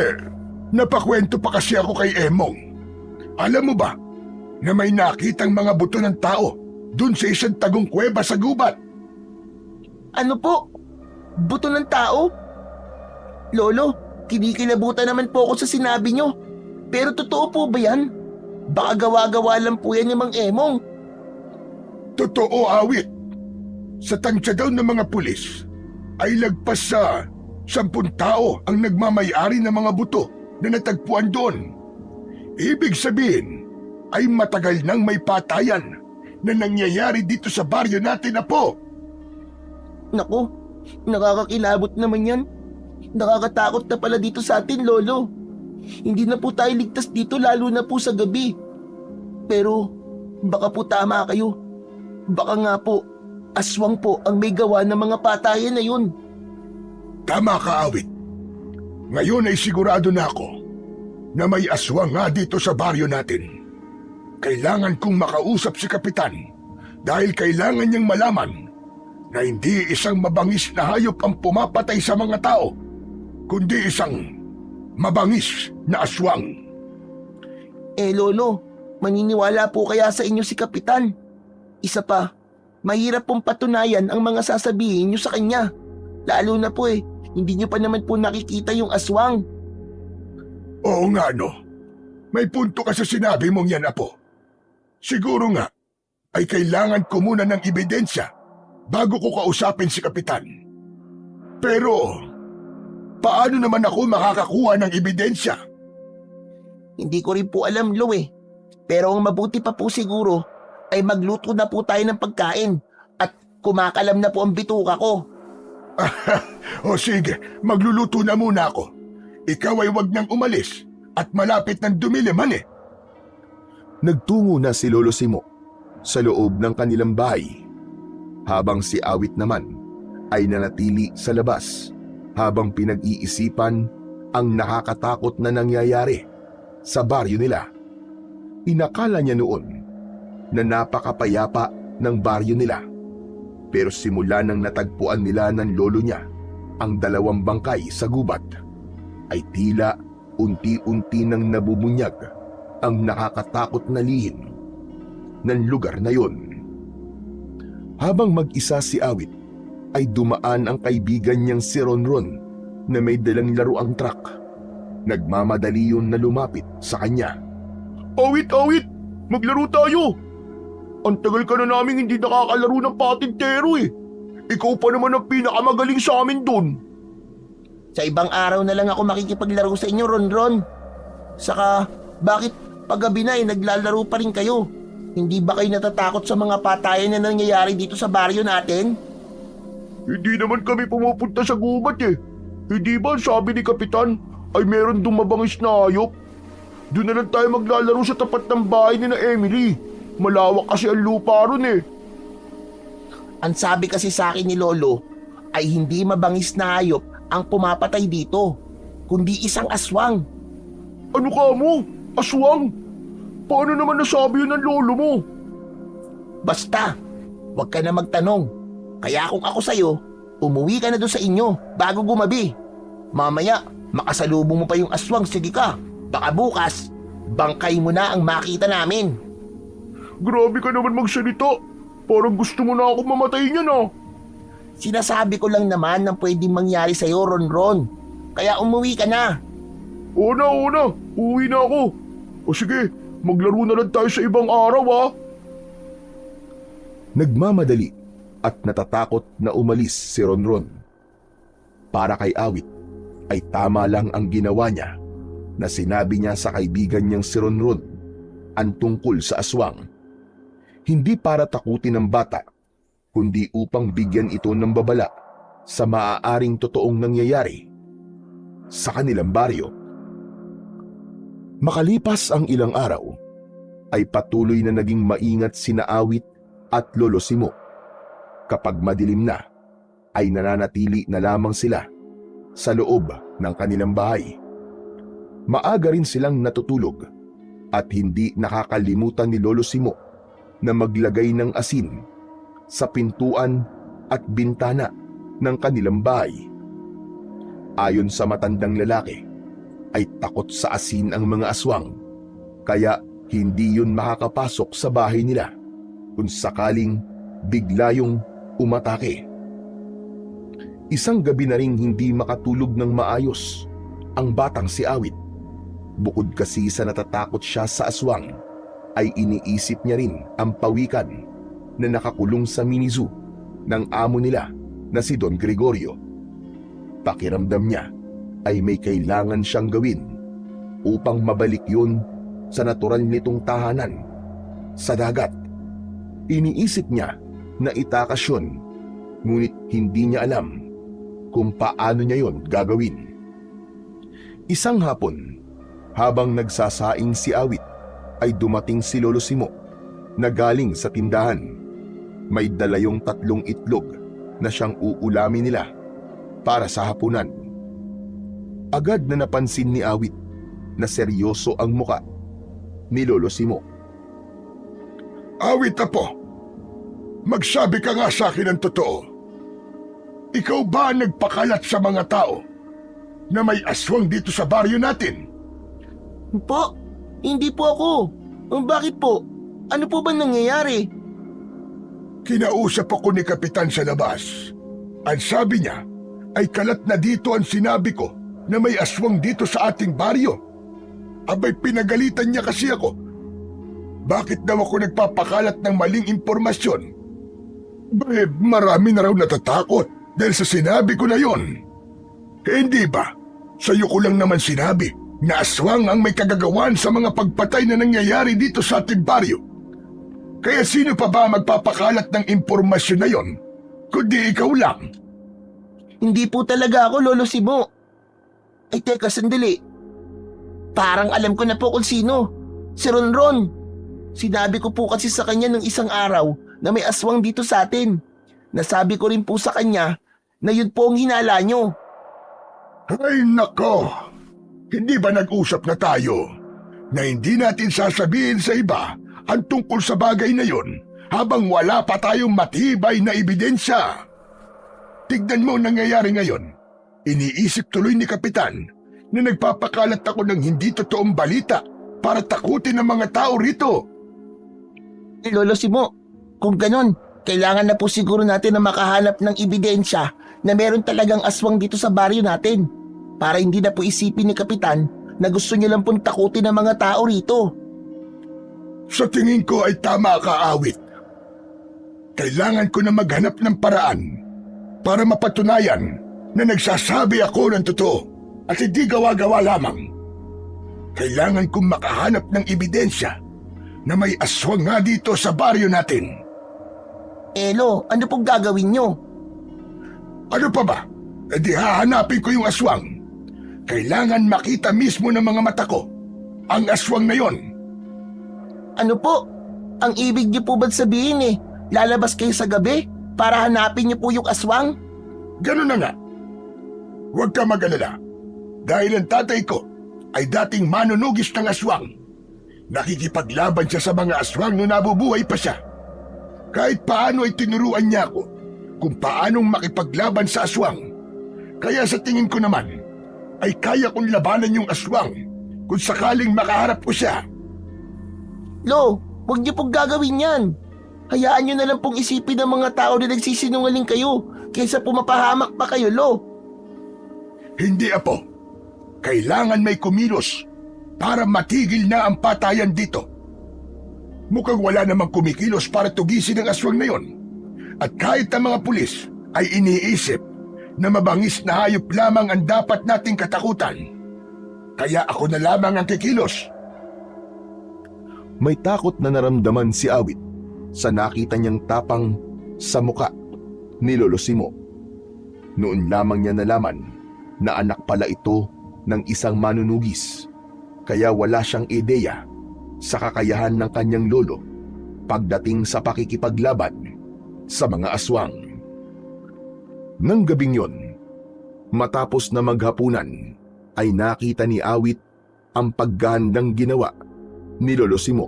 Napakwento pa kasi ako kay Emong. Alam mo ba na may nakitang mga buto ng tao dun sa isang tagong kuweba sa gubat? Ano po? Buto ng tao? Lolo, kinikilabutan naman po ako sa sinabi nyo. Pero totoo po ba yan? Baka gawa-gawa lang po yan ni Mang Emong. Totoo, Awit. Sa tansya daw ng mga pulis ay lagpas sa 10 tao ang nagmamayari ng mga buto na natagpuan doon. Ibig sabihin ay matagal nang may patayan na nangyayari dito sa baryo natin, Apo. Naku, nakakakilabot naman yan. Nakakatakot na pala dito sa atin, Lolo. Hindi na po tayo ligtas dito lalo na po sa gabi. Pero baka po tama kayo. Baka nga po, aswang po ang may gawa ng mga patayan na yun. Tama ka, Awit. Ngayon ay sigurado na ako na may aswang nga dito sa baryo natin. Kailangan kong makausap si Kapitan dahil kailangan niyang malaman na hindi isang mabangis na hayop ang pumapatay sa mga tao, kundi isang mabangis na aswang. Lolo, maniniwala po kaya sa inyo si Kapitan? Isa pa, mahirap pong patunayan ang mga sasabihin niyo sa kanya. Lalo na po hindi niyo pa naman po nakikita yung aswang. Oo nga, no. May punto ka sa sinabi mong yan, Apo. Siguro nga ay kailangan ko muna ng ebidensya bago ko kausapin si Kapitan. Pero paano naman ako makakakuha ng ebidensya? Hindi ko rin po alam, Lo Pero ang mabuti pa po siguro ay magluto na po tayo ng pagkain at kumakalam na po ang bituka ko. O sige, magluluto na muna ako. Ikaw ay wag nang umalis at malapit ng dumiliman eh. Nagtungo na si Lolo Simo sa loob ng kanilang bahay, habang si Awit naman ay nanatili sa labas habang pinag-iisipan ang nakakatakot na nangyayari sa baryo nila. Inakala niya noon na napakapayapa ng baryo nila, pero simula nang natagpuan nila ng lolo niya ang 2 bangkay sa gubat, ay tila unti-unti nang nabubunyag ang nakakatakot na lihim ng lugar na yon. Habang mag-isa si Awit, ay dumaan ang kaibigan niyang si Ronron na may dalang laruang truck. Nagmamadali yun na lumapit sa kanya. Awit! Maglaro tayo! Ang tagal ka na naming hindi nakakalaro ng patintero eh. Ikaw pa naman ang pinakamagaling sa amin dun. Sa ibang araw na lang ako makikipaglaro sa inyo, Ronron. Saka, bakit paggabi na naglalaro pa rin kayo? Hindi ba kayo natatakot sa mga patayan na nangyayari dito sa baryo natin? Hindi naman kami pumupunta sa gubat eh. Hindi ba sabi ni Kapitan ay meron dumabangis na hayop? Doon na lang tayo maglalaro sa tapat ng bahay ni na Emily. Malawak kasi ang lupa ron eh. Ang sabi kasi sa akin ni Lolo ay hindi mabangis na hayop ang pumapatay dito, kundi isang aswang. Ano ka mo? Aswang? Paano naman nasabi yun ng lolo mo? Basta, huwag ka na magtanong. Kaya kung ako sa'yo, umuwi ka na doon sa inyo bago gumabi. Mamaya, makasalubong mo pa yung aswang, sige ka. Baka bukas, bangkay mo na ang makita namin. Grabe ka naman magsalita. Parang gusto mo na ako mamatay niyan ah. Sinasabi ko lang naman na pwedeng mangyari sa'yo, Ronron. Kaya umuwi ka na. Oo na. Uwi na ako. O sige, maglaro na lang tayo sa ibang araw ah. Nagmamadali at natatakot na umalis si Ronron. Para kay Awit ay tama lang ang ginawa niya na sinabi niya sa kaibigan niyang si Ronron ang tungkol sa aswang. Hindi para takutin ng bata, kundi upang bigyan ito ng babala sa maaaring totoong nangyayari sa kanilang baryo. Makalipas ang ilang araw, ay patuloy na naging maingat sina Awit at Lolo Simo. Kapag madilim na, ay nananatili na lamang sila sa loob ng kanilang bahay. Maaga rin silang natutulog at hindi nakakalimutan ni Lolo Simo na maglagay ng asin sa pintuan at bintana ng kanilang bahay. Ayon sa matandang lalaki, ay takot sa asin ang mga aswang, kaya hindi yun makakapasok sa bahay nila kung sakaling bigla yung umatake. Isang gabi na ring hindi makatulog ng maayos ang batang si Awit. Bukod kasi sa natatakot siya sa aswang, ay iniisip niya rin ang pawikan na nakakulong sa mini zoo ng amo nila na si Don Gregorio. Pakiramdam niya ay may kailangan siyang gawin upang mabalik yun sa natural nitong tahanan, sa dagat. Iniisip niya na itakas yun, ngunit hindi niya alam kung paano niya yon gagawin. Isang hapon, habang nagsasaing si Awit, ay dumating si Lolo Simo na galing sa tindahan. May dala yung 3 itlog na siyang uulamin nila para sa hapunan. Agad na napansin ni Awit na seryoso ang muka ni Lolo Simo. Awit, apo, magsabi ka nga sa akin ng totoo. Ikaw ba ang nagpakalat sa mga tao na may aswang dito sa baryo natin? Po, hindi po ako. Bakit po? Ano po ba nangyayari? Kinausap ako ni Kapitan sa labas. Ang sabi niya ay kalat na dito ang sinabi ko na may aswang dito sa ating baryo. Abay, pinagalitan niya kasi ako. Bakit daw ako nagpapakalat ng maling impormasyon? Marami na raw natatakot dahil sa sinabi ko na yon. Hindi ba? Sa'yo ko lang naman sinabi na aswang ang may kagagawan sa mga pagpatay na nangyayari dito sa ating baryo. Kaya sino pa ba magpapakalat ng impormasyon na yon, kundi ikaw lang? Hindi po talaga ako, Lolo Simo. Ay teka, sandali. Parang alam ko na po kung sino. Si Ronron. Sinabi ko po kasi sa kanya nung isang araw na may aswang dito sa atin. Nasabi ko rin po sa kanya na yun po ang hinala nyo. Ay nako! Hindi ba nag-usap na tayo na hindi natin sasabihin sa iba ang tungkol sa bagay na yon habang wala pa tayong matibay na ebidensya? Tignan mo ang nangyayari ngayon. Iniisip tuloy ni Kapitan na nagpapakalat ako ng hindi totoong balita para takutin ang mga tao rito. Lolo Simo, kung ganon, kailangan na po siguro natin na makahanap ng ebidensya na meron talagang aswang dito sa baryo natin para hindi na po isipin ni Kapitan na gusto niya lang pong takutin ang mga tao rito. Sa tingin ko ay tama ka, Awit. Kailangan ko na maghanap ng paraan para mapatunayan na nagsasabi ako ng totoo at hindi gawa-gawa lamang. Kailangan kong makahanap ng ebidensya na may aswang nga dito sa baryo natin. Elo, ano pong gagawin nyo? Ano pa ba? E di hahanapin ko yung aswang. Kailangan makita mismo ng mga mata ko ang aswang na yon. Ano po? Ang ibig niyo po ba't sabihin lalabas kayo sa gabi para hanapin niyo po yung aswang? Ganun na nga. Huwag ka mag-alala. Dahil ang tatay ko ay dating manunugis ng aswang. Nakikipaglaban siya sa mga aswang nung nabubuhay pa siya. Kahit paano ay tinuruan niya ako kung paanong makipaglaban sa aswang. Kaya sa tingin ko naman, ay kaya kong labanan yung aswang kung sakaling makaharap ko siya. Lo, huwag niyo pong gagawin yan. Hayaan niyo na lang pong isipin ng mga tao na nagsisinungaling kayo kaysa pumapahamak pa kayo, Lo. Hindi, Apo. Kailangan may kumilos para matigil na ang patayan dito. Mukhang wala namang kumikilos para tugisin ang aswang na yon. At kahit ang mga pulis ay iniisip na mabangis na hayop lamang ang dapat nating katakutan. Kaya ako na lamang ang kikilos. May takot na naramdaman si Awit sa nakita niyang tapang sa muka ni Lolo Simo. Noon lamang niya nalaman na anak pala ito ng isang manunugis, kaya wala siyang ideya sa kakayahan ng kanyang lolo pagdating sa pakikipaglaban sa mga aswang. Nang gabing yon, matapos na maghapunan, ay nakita ni Awit ang paghahandang ginawa ni Lolo Simo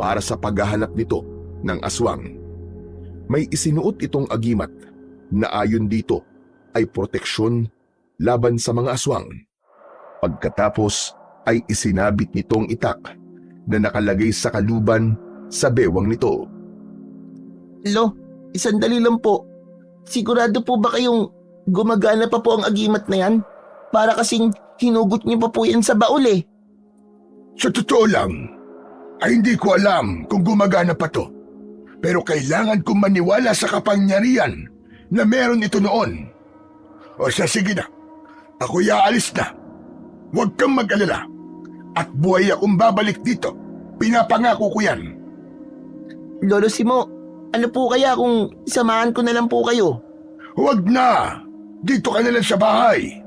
para sa paghahanap nito ng aswang. May isinuot itong agimat na ayon dito ay proteksyon laban sa mga aswang. Pagkatapos ay isinabit nitong itak na nakalagay sa kaluban sa bewang nito. Lo, isandali lang po. Sigurado po ba kayong gumagana pa po ang agimat na yan? Para kasing hinugot niyo pa po yan sa baul Sa totoo lang, ay hindi ko alam kung gumagana pa to. Pero kailangan kong maniwala sa kapangyarihan na meron ito noon. O siya, sige na. Ako'y aalis na. Huwag kang mag-alala. At buhay akong babalik dito. Pinapangako ko yan. Lolo Simo, ano po kaya kung samahan ko na lang po kayo? Huwag na. Dito ka na lang sa bahay.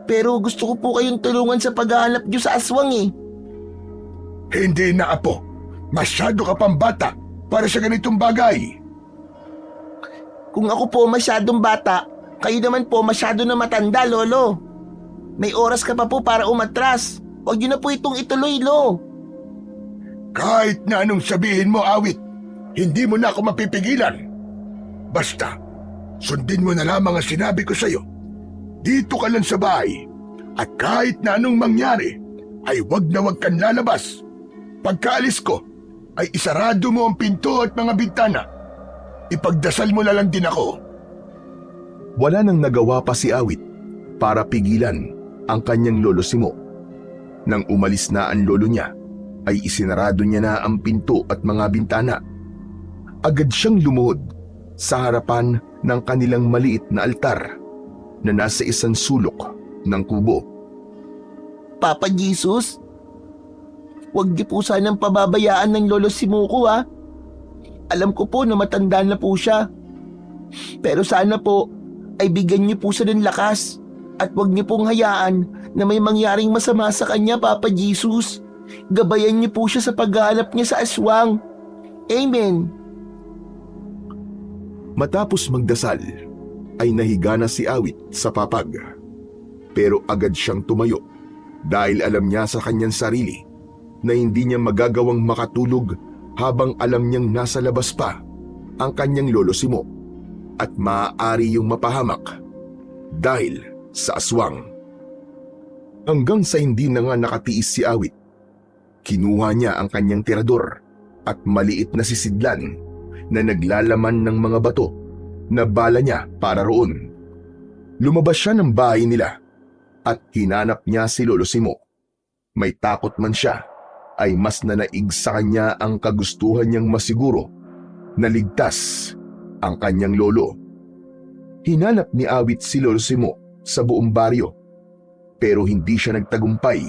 Pero gusto ko po kayong tulungan sa paghahanap niyo sa aswang eh. Hindi na, apo. Masyado ka pang bata para sa ganitong bagay. Kung ako po masyadong bata, kayo naman po masyado na matanda, Lolo. May oras ka pa po para umatras. Huwag niyo na po itong ituloy, Lo. Kahit na anong sabihin mo, Awit, hindi mo na ako mapipigilan. Basta, sundin mo na lamang ang sinabi ko sa'yo. Dito ka lang sa bahay. At kahit na anong mangyari, ay wag na wag kang lalabas. Pagkaalis ko, ay isarado mo ang pinto at mga bintana. Ipagdasal mo na lang din ako. Wala nang nagawa pa si Awit para pigilan ang kanyang lolo Simo. Nang umalis na ang lolo niya, ay isinarado niya na ang pinto at mga bintana. Agad siyang lumuhod sa harapan ng kanilang maliit na altar na nasa isang sulok ng kubo. Papa Jesus, huwag niyo po sanang pababayaan ng Lolo Simo ko ha. Alam ko po na matanda na po siya. Pero sana po ay bigyan niyo po siya ng lakas at huwag niyo pong hayaan na may mangyaring masama sa kanya, Papa Jesus. Gabayan niyo po siya sa paghahanap niya sa aswang. Amen. Matapos magdasal, ay nahiga na si Awit sa papag. Pero agad siyang tumayo dahil alam niya sa kanyang sarili na hindi niya magagawang makatulog habang alam niyang nasa labas pa ang kanyang lolo Simo at maaari yung mapahamak dahil sa aswang. Hanggang sa hindi na nga nakatiis si Awit, kinuha niya ang kanyang tirador at maliit na sisidlan na naglalaman ng mga bato na bala niya para roon. Lumabas siya ng bahay nila at hinanap niya si Lolo Simo. May takot man siya, ay mas nanaig sa kanya ang kagustuhan niyang masiguro na ligtas ang kanyang lolo. Hinanap ni Awit si Lolo Simo sa buong baryo, pero hindi siya nagtagumpay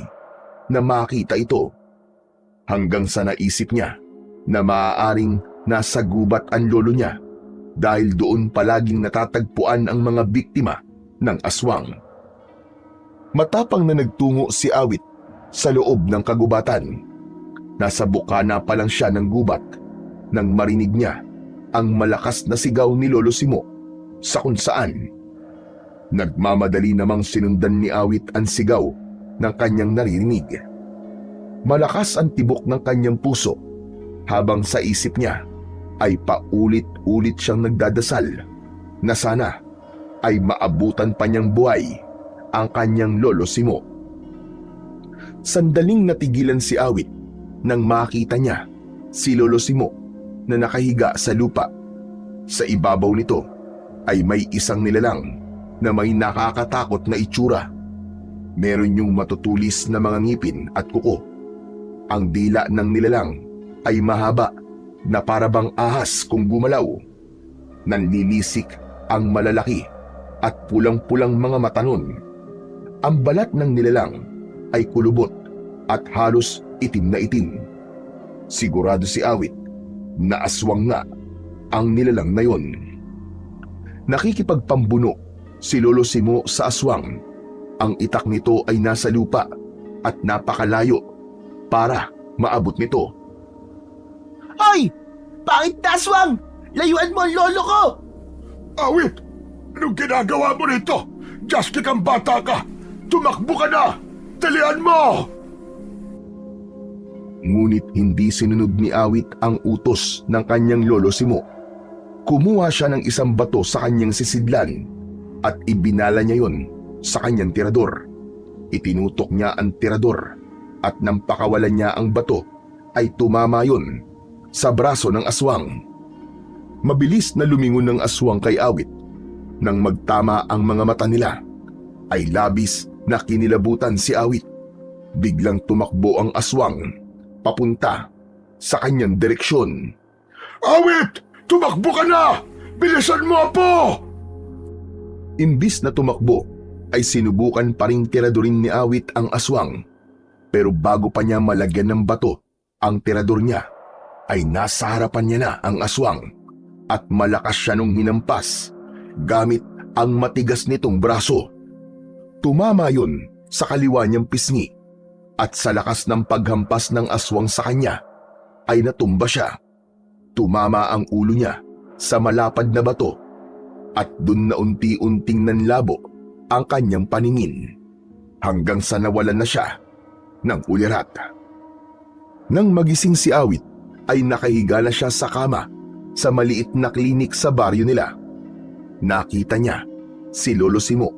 na makita ito hanggang sa naisip niya na maaaring nasa gubat ang lolo niya dahil doon palaging natatagpuan ang mga biktima ng aswang. Matapang na nagtungo si Awit sa loob ng kagubatan. Nasa bukana pa lang siya ng gubat nang marinig niya ang malakas na sigaw ni Lolo Simo sa kung saan. Nagmamadali namang sinundan ni Awit ang sigaw ng kanyang naririnig. Malakas ang tibok ng kanyang puso habang sa isip niya ay paulit-ulit siyang nagdadasal na sana ay maabutan pa niyang buhay ang kanyang Lolo Simo. Sandaling natigilan si Awit nang makita niya si Lolo Simo na nakahiga sa lupa. Sa ibabaw nito ay may isang nilalang na may nakakatakot na itsura. Meron yung matutulis na mga ngipin at kuko. Ang dila ng nilalang ay mahaba na parabang ahas kung gumalaw. Nanlilisik ang malalaki at pulang-pulang mga mata nun. Ang balat ng nilalang ay kulubot at halos itim na itim. Sigurado si Awit na aswang nga ang nilalang na yon. Nakikipagpambuno si Lolo Simo sa aswang. Ang itak nito ay nasa lupa at napakalayo para maabot nito. Hoy! Pangit na aswang! Layuan mo ang lolo ko! Awit! Anong ginagawa mo rito? Justy kang bata ka! Tumakbo ka na! Dalian mo! Ngunit hindi sinunod ni Awit ang utos ng kanyang Lolo Simo. Kumuha siya ng isang bato sa kanyang sisidlan at ibinala niya yon sa kanyang tirador. Itinutok niya ang tirador at nang pakawalan niya ang bato ay tumama yon sa braso ng aswang. Mabilis na lumingon ng aswang kay Awit. Nang magtama ang mga mata nila, ay labis na kinilabutan si Awit. biglang tumakbo ang aswang papunta sa kanyang direksyon. Awit! Tumakbo ka na! Bilisan mo, Apo! Imbis na tumakbo, ay sinubukan pa ring tiradurin ni Awit ang aswang. Pero bago pa niya malagyan ng bato ang tirador niya, ay nasa harapan niya na ang aswang at malakas siya nung hinampas gamit ang matigas nitong braso. Tumama yun sa kaliwa niyang pisngi at sa lakas ng paghampas ng aswang sa kanya ay natumba siya. Tumama ang ulo niya sa malapad na bato at dun na unti-unting nanlabo ang kanyang paningin hanggang sa nawalan na siya ng ulirat. Nang magising si Awit ay nakahiga na siya sa kama sa maliit na klinik sa baryo nila. Nakita niya si Lolo Simo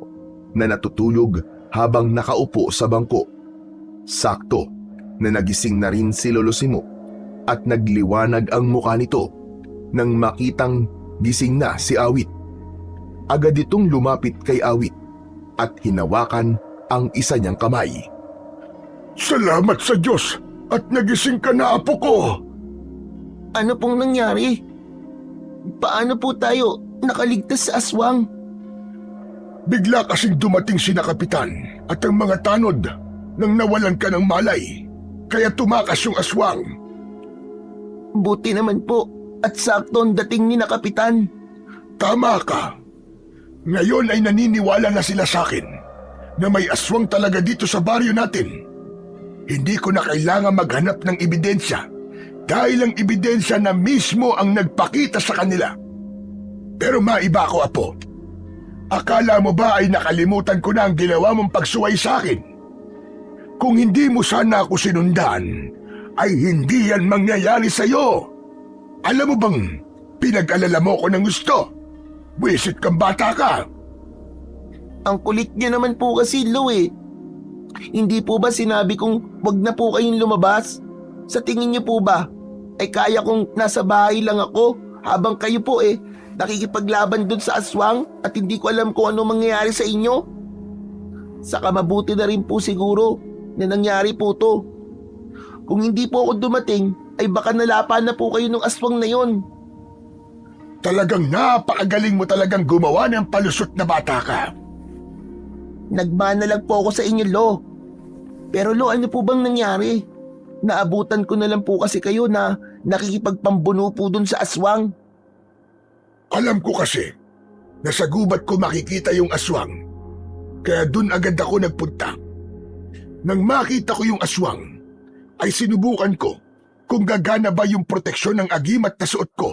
na natutulog habang nakaupo sa bangko. Sakto na nagising na rin si Lolo Simo at nagliwanag ang mukha nito nang makitang gising na si Awit. Agad itong lumapit kay Awit at hinawakan ang isa niyang kamay. Salamat sa Diyos at nagising ka na, Apo ko! Ano pong nangyari? Paano po tayo nakaligtas sa aswang? Bigla kasing dumating sina Kapitan at ang mga tanod nang nawalan ka ng malay, kaya tumakas yung aswang. Buti naman po at sakto ang dating ni na Kapitan. Tama ka. Ngayon ay naniniwala na sila sa akin na may aswang talaga dito sa baryo natin. Hindi ko na kailangan maghanap ng ebidensya dahil ang ebidensya na mismo ang nagpakita sa kanila. Pero maiba ko, Apo. Akala mo ba ay nakalimutan ko na ang ginawa mong pagsuway sa akin? Kung hindi mo sana ako sinundan, ay hindi yan mangyayari sa'yo. Alam mo bang pinag-alala mo ko ng gusto? Buwisit kang bata ka. Ang kulit niyo naman po kasi, Lo eh. Hindi po ba sinabi kong wag na po kayong lumabas? Sa tingin niyo po ba ay kaya kong nasa bahay lang ako habang kayo po nakikipaglaban dun sa aswang at hindi ko alam kung ano mangyayari sa inyo? Saka mabuti na rin po siguro na nangyari po to. Kung hindi po ako dumating ay baka nalapa na po kayo ng aswang na yon. Talagang napakagaling mo talagang gumawa ng palusot na bata ka. Nagmana lang po ako sa inyo, Lo. Pero Lo, ano po bang nangyari? Naabutan ko na lang po kasi kayo na nakikipagpambuno po dun sa aswang. Alam ko kasi na sa gubat ko makikita yung aswang. Kaya dun agad ako nagpunta. Nang makita ko yung aswang, ay sinubukan ko kung gagana ba yung proteksyon ng agimat na suot ko.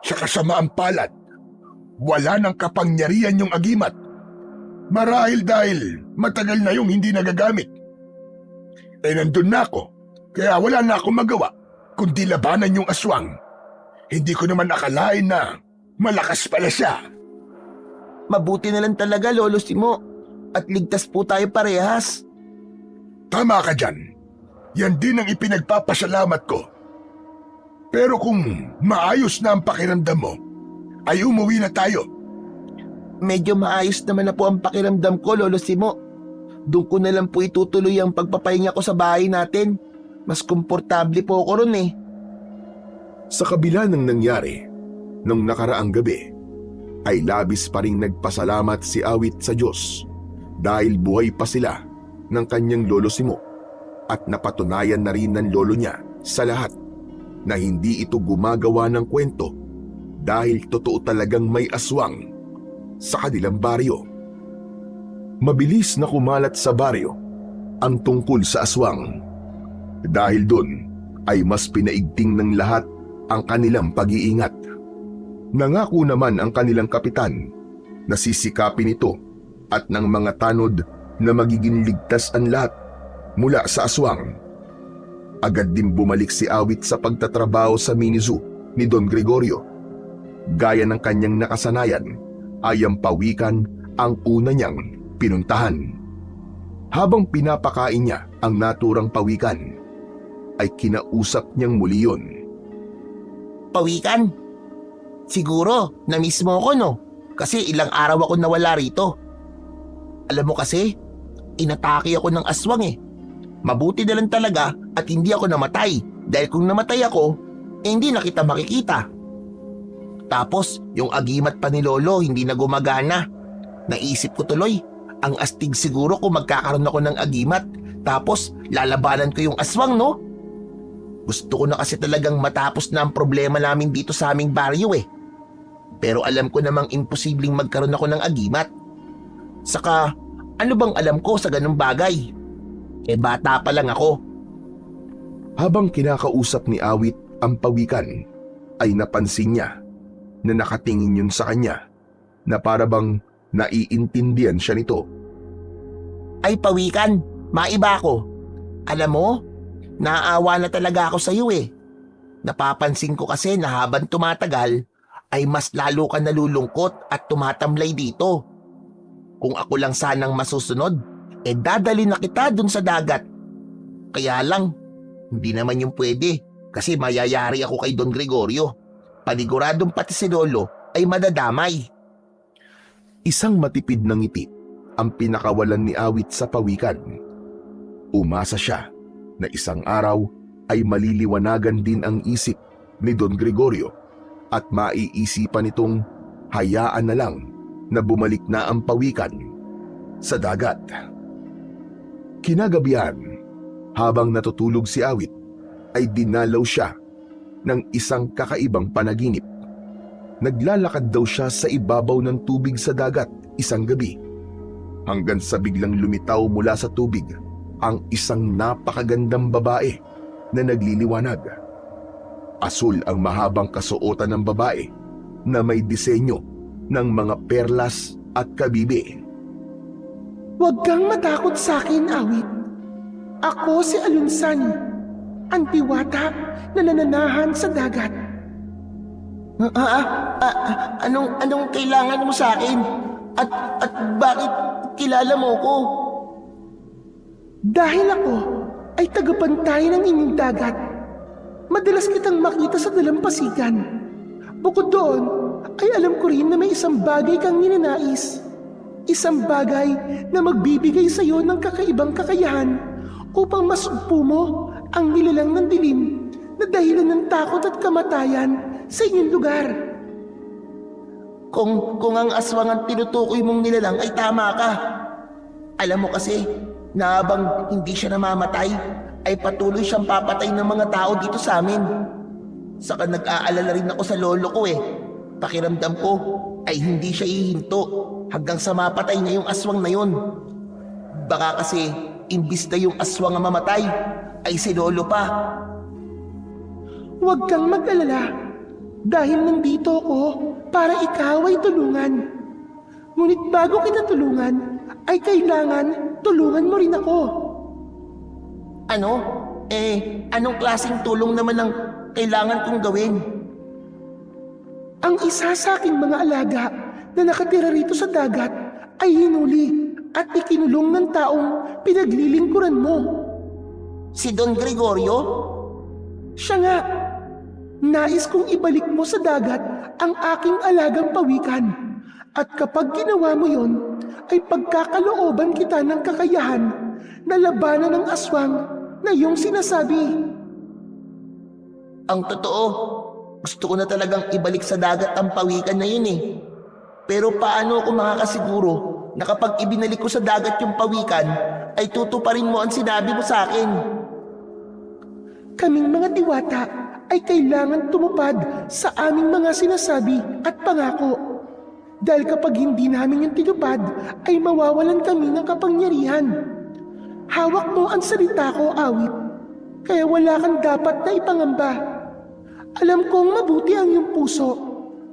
Sa kasamaang palad, wala nang kapangyarihan yung agimat. Marahil dahil matagal na yung hindi nagagamit. Nandun na ako, kaya wala na akong magawa kundi labanan yung aswang. Hindi ko naman akalain na malakas pala siya. Mabuti na lang talaga, Lolo Simo, at ligtas po tayo parehas. Tama ka dyan. Yan din ang ipinagpapasalamat ko. Pero kung maayos na ang pakiramdam mo, ay umuwi na tayo. Medyo maayos naman na po ang pakiramdam ko, Lolo Simo. Doon ko na lang po itutuloy ang pagpapahinga ko sa bahay natin. Mas komportable po ako ron eh. Sa kabila ng nangyari, nung nakaraang gabi, ay labis pa ring nagpasalamat si Awit sa Diyos dahil buhay pa sila ng kanyang Lolo Simo at napatunayan na rin ng lolo niya sa lahat na hindi ito gumagawa ng kwento dahil totoo talagang may aswang sa kanilang baryo. Mabilis na kumalat sa baryo ang tungkol sa aswang. Dahil doon ay mas pinaigting ng lahat ang kanilang pag-iingat. Nangako naman ang kanilang kapitan na sisikapin ito at ng mga tanod na magiging ligtas ang lahat mula sa aswang. Agad din bumalik si Awit sa pagtatrabaho sa mini zoo ni Don Gregorio. Gaya ng kanyang nakasanayan ay ang pawikan ang una niyang pinuntahan. Habang pinapakain niya ang naturang pawikan, ay kinausap niyang muli yun. Pawikan? Siguro, na-miss mo ako no? Kasi ilang araw ako nawala rito. Alam mo kasi, inatake ako ng aswang eh. Mabuti na lang talaga at hindi ako namatay dahil kung namatay ako, hindi na kita makikita. Tapos yung agimat pa ni Lolo hindi na gumagana. Naisip ko tuloy, ang astig siguro kung magkakaroon ako ng agimat tapos lalabanan ko yung aswang, no? Gusto ko na kasi talagang matapos na ang problema namin dito sa aming baryo eh. Pero alam ko namang imposibleng magkaroon ako ng agimat. Saka ano bang alam ko sa ganung bagay? Bata pa lang ako. Habang kinakausap ni Awit ang pawikan, ay napansin niya na nakatingin yun sa kanya na para bang naiintindihan siya nito. Ay pawikan, maiba ako. Alam mo, naaawa na talaga ako sa iyo eh. Napapansin ko kasi na habang tumatagal, ay mas lalo ka nalulungkot at tumatamlay dito. Kung ako lang sanang masusunod, dadali na kita dun sa dagat. Kaya lang, hindi naman yung pwede kasi mayayari ako kay Don Gregorio. Paniguradong pati si Lolo ay madadamay. Isang matipid na ngiti ang pinakawalan ni Awit sa pawikan. Umasa siya na isang araw ay maliliwanagan din ang isip ni Don Gregorio at maiisipan itong hayaan na lang na bumalik na ang pawikan sa dagat. Kinagabihan, habang natutulog si Awit, ay dinalaw siya ng isang kakaibang panaginip. Naglalakad daw siya sa ibabaw ng tubig sa dagat isang gabi, hanggang sa biglang lumitaw mula sa tubig ang isang napakagandang babae na nagliliwanag. Asul ang mahabang kasuotan ng babae na may disenyo ng mga perlas at kabibi. Huwag kang matakot sa akin, Awit. Ako si Alunsan, ang diwata na nananahan sa dagat. Anong kailangan mo sa akin? At bakit kilala mo ko? Dahil ako ay tagapantay ng inyong dagat. Madalas kitang makita sa dalampasigan. Bukod doon, ay alam ko rin na may isang bagay kang ninanais. Isang bagay na magbibigay sa iyo ng kakaibang kakayahan upang masugpo mo ang nilalang ng dilim na dahilan ng takot at kamatayan sa inyong lugar. Kung ang aswang ang tinutukoy mong nilalang ay tama ka. Alam mo kasi na habang hindi siya namamatay, ay patuloy siyang papatay ng mga tao dito sa amin. Saka nag-aalala rin ako sa lolo ko eh. Pakiramdam ko ay hindi siya ihinto hanggang sa mapatay niya yung aswang na yun. Baka kasi imbis na yung aswang ang mamatay, ay si lolo pa. Huwag kang mag-alala dahil nandito ako para ikaw ay tulungan. Ngunit bago kita tulungan, ay kailangan tulungan mo rin ako. Ano? Anong klaseng tulong naman ang kailangan kong gawin? Ang isa sa aking mga alaga na nakatira rito sa dagat ay hinuli at ikinulong ng taong pinaglilingkuran mo. Si Don Gregorio? Siya nga. Nais kong ibalik mo sa dagat ang aking alagang pawikan. At kapag ginawa mo yon, ay pagkakalooban kita ng kakayahan na labanan ng aswang na iyong sinasabi. Ang totoo, gusto ko na talagang ibalik sa dagat ang pawikan na yun eh. Pero paano ako makakasiguro na kapag ibinalik ko sa dagat yung pawikan, ay tutuparin mo ang sinabi mo sa akin? Kaming mga diwata ay kailangan tumupad sa aming mga sinasabi at pangako. Dahil kapag hindi namin yung tinupad, ay mawawalan kami ng kapangyarihan. Hawak mo ang salita ko, Awit. Kaya wala kang dapat na ipangamba. Alam kong mabuti ang iyong puso,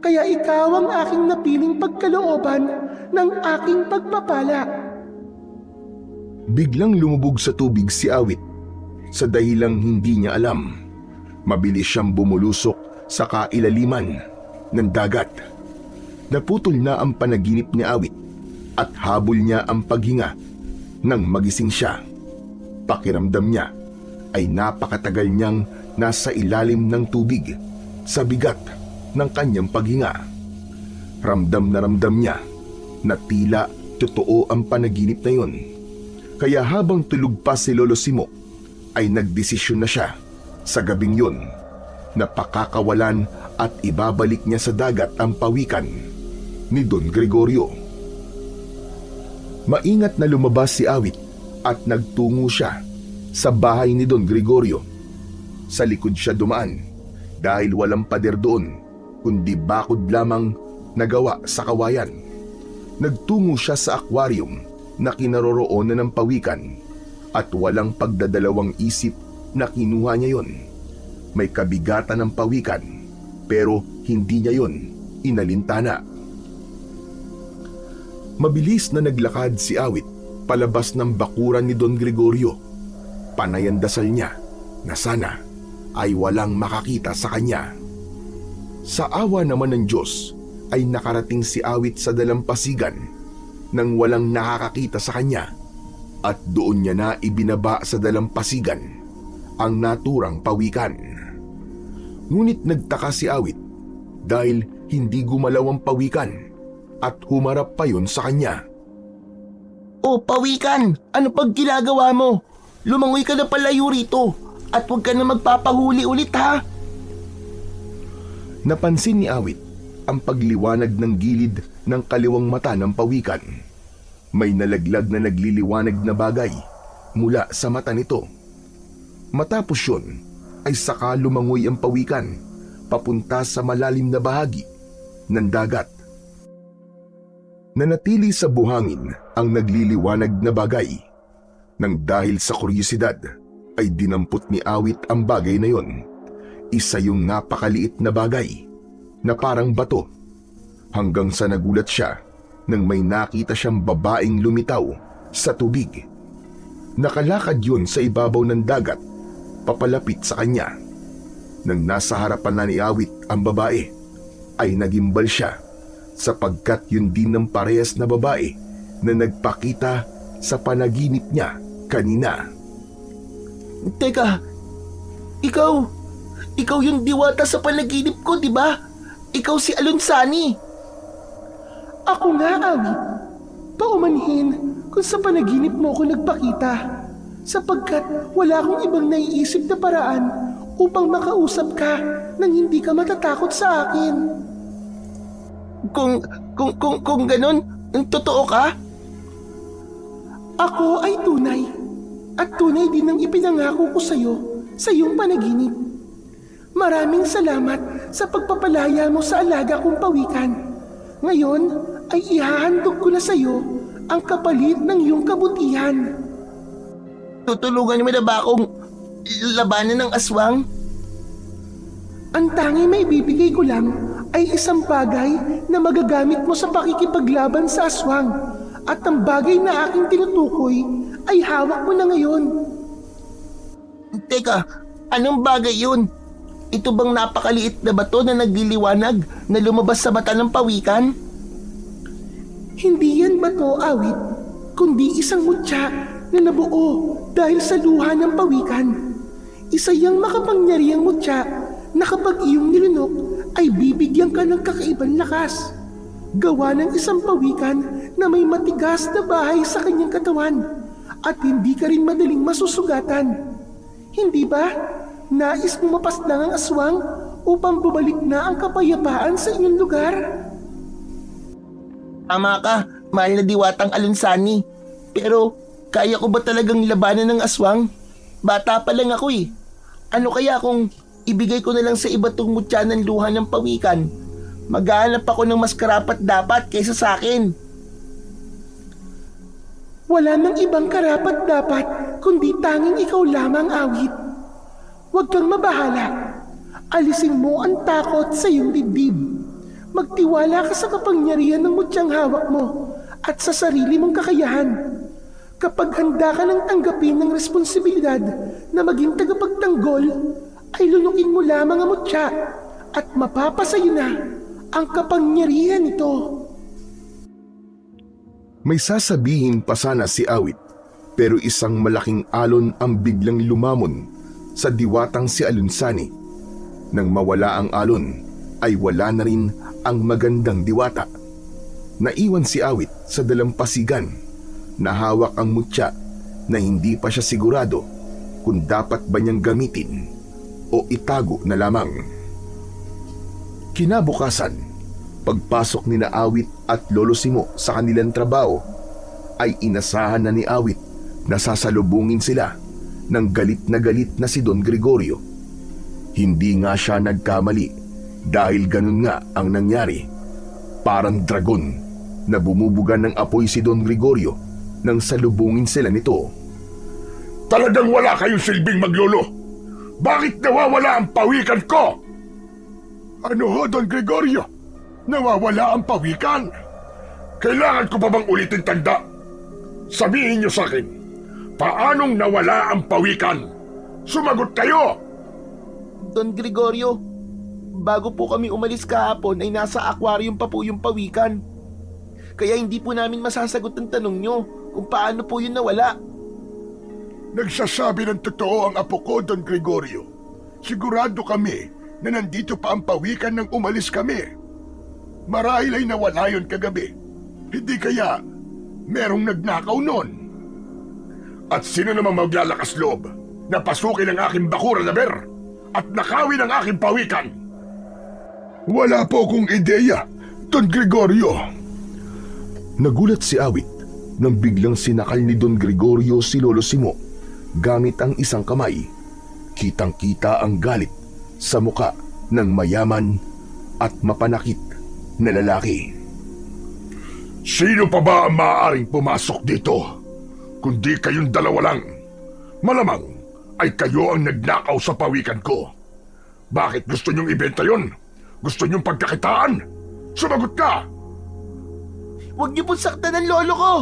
kaya ikaw ang aking napiling pagkalooban ng aking pagpapala. Biglang lumubog sa tubig si Awit sa dahilang hindi niya alam. Mabilis siyang bumulusok sa kailaliman ng dagat. Naputol na ang panaginip ni Awit at habol niya ang paghinga nang magising siya. Pakiramdam niya ay napakatagal niyang nasa ilalim ng tubig sa bigat ng kanyang paghinga. Ramdam na ramdam niya na tila totoo ang panaginip na yun. Kaya habang tulog pa si Lolo Simo, ay nagdesisyon na siya sa gabing yun na pakakawalan at ibabalik niya sa dagat ang pawikan ni Don Gregorio. Maingat na lumabas si Awit at nagtungo siya sa bahay ni Don Gregorio. Sa likod siya dumaan dahil walang pader doon kundi bakod lamang nagawa sa kawayan. Nagtungo siya sa aquarium na kinaroroonan ng pawikan at walang pagdadalawang isip na kinuha niya yon. May kabigatan ng pawikan pero hindi niya yon inalintana. Mabilis na naglakad si Awit palabas ng bakuran ni Don Gregorio. Panay ang dasal niya na sana ay walang makakita sa kanya. Sa awa naman ng Diyos ay nakarating si Awit sa dalampasigan nang walang nakakakita sa kanya at doon niya na ibinaba sa dalampasigan ang naturang pawikan. Ngunit nagtaka si Awit dahil hindi gumalaw ang pawikan at humarap pa yun sa kanya. O pawikan, ano pag ginagawa mo? Lumangoy ka na palayo rito at huwag ka na magpapahuli ulit ha. Napansin ni Awit ang pagliwanag ng gilid ng kaliwang mata ng pawikan. May nalaglag na nagliliwanag na bagay mula sa mata nito. Matapos yun ay saka lumangoy ang pawikan papunta sa malalim na bahagi ng dagat. Nanatili sa buhangin ang nagliliwanag na bagay. Nang dahil sa kuryosidad ay dinampot ni Awit ang bagay na yon. Isa yung napakaliit na bagay na parang bato hanggang sa nagulat siya nang may nakita siyang babaeng lumitaw sa tubig. Nakalakad yun sa ibabaw ng dagat papalapit sa kanya. Nang nasa harapan na ni Awit ang babae ay nagimbal siya sapagkat yun din ng parehas na babae na nagpakita sa panaginip niya kanina. Teka, ikaw yung diwata sa panaginip ko, di ba? Ikaw si Alunsani. Ako nga, Awit. Paumanhin kung sa panaginip mo ko nagpakita, sapagkat wala akong ibang naiisip na paraan upang makausap ka nang hindi ka matatakot sa akin. Kung ganun, totoo ka? Ako ay tunay, at tunay din ang ipinangako ko sa iyong panaginip. Maraming salamat sa pagpapalaya mo sa alaga kong pawikan. Ngayon ay ihahandog ko na sa iyo ang kapalit ng iyong kabutihan. Tutulungan mo na ba akong labanan ng aswang? Ang tangi may bibigay ko lang ay isang bagay na magagamit mo sa pakikipaglaban sa aswang, at ang bagay na aking tinutukoy ay hawak mo na ngayon. Teka, anong bagay yun? Ito bang napakaliit na bato na nagliliwanag na lumabas sa mata ng pawikan? Hindi yan bato, Awit, kundi isang mutya na nabuo dahil sa luha ng pawikan. Isa yang makapangyarihang mutya na kapag iyong nilunok ay bibigyan ka ng kakaibang lakas. Gawa ng isang pawikan na may matigas na bahay sa kanyang katawan at hindi ka rin madaling masusugatan. Hindi ba? Nais mo mapaslang ang aswang upang bumalik na ang kapayapaan sa inyong lugar? Tama ka, mahal na diwatang Alunsani. Pero kaya ko ba talagang labanan ng aswang? Bata pa lang ako eh. Ano kaya kung ibigay ko na lang sa iba tong mutya ng luha ng pawikan? Maghahanap ako ng mas karapat dapat kaysa sa akin. Wala nang ibang karapat dapat kundi tanging ikaw lamang, Awit. Huwag kang mabahala. Alisin mo ang takot sa iyong dibdib. Magtiwala ka sa kapangyarihan ng mutyang hawak mo at sa sarili mong kakayahan. Kapag handa ka nang tanggapin ng responsibilidad na maging tagapagtanggol, ay lunukin mo lamang ang mutya at mapapasayo na ang kapangyarihan nito. May sasabihin pa sana si Awit, pero isang malaking alon ang biglang lumamon sa diwatang si Alunsani. Nang mawala ang alon, ay wala na rin ang magandang diwata. Naiwan si Awit sa dalampasigan na hawak ang mutya na hindi pa siya sigurado kung dapat ba niyang gamitin o itago na lamang. Kinabukasan, pagpasok ni na Awit at Lolo Simo sa kanilang trabaho, ay inasahan na ni Awit na sasalubungin sila ng galit na si Don Gregorio. Hindi nga siya nagkamali dahil ganun nga ang nangyari. Parang dragon na bumubuga ng apoy si Don Gregorio nang salubungin sila nito. Talagang wala kayong silbing maglolo. Bakit nawawala ang pawikan ko? Ano ho, Don Gregorio? Nawawala ang pawikan? Kailangan ko pa bang ulitin tanda? Sabihin niyo sa akin, paanong nawala ang pawikan? Sumagot kayo! Don Gregorio, bago po kami umalis kahapon ay nasa aquarium pa po yung pawikan. Kaya hindi po namin masasagot ang tanong nyo kung paano po yun nawala. Nagsasabi ng totoo ang apo ko, Don Gregorio. Sigurado kami na nandito pa ang pawikan nang umalis kami. Marahil ay nawala yon kagabi. Hindi kaya merong nagnakaw nun. At sino namang maglalakas loob na pasukin ang aking bakura na ber at nakawin ang aking pawikan? Wala po akong ideya, Don Gregorio. Nagulat si Awit nang biglang sinakal ni Don Gregorio si Lolo Simo gamit ang isang kamay. Kitang-kita ang galit sa muka ng mayaman at mapanakit na lalaki. Sino pa ba ang maaaring pumasok dito? Kundi kayong dalawa lang. Malamang ay kayo ang nagnakaw sa pawikan ko. Bakit gusto niyong ibenta yon? Gusto niyong pagkakitaan? Sumagot ka! Huwag niyo po saktan ang lolo ko!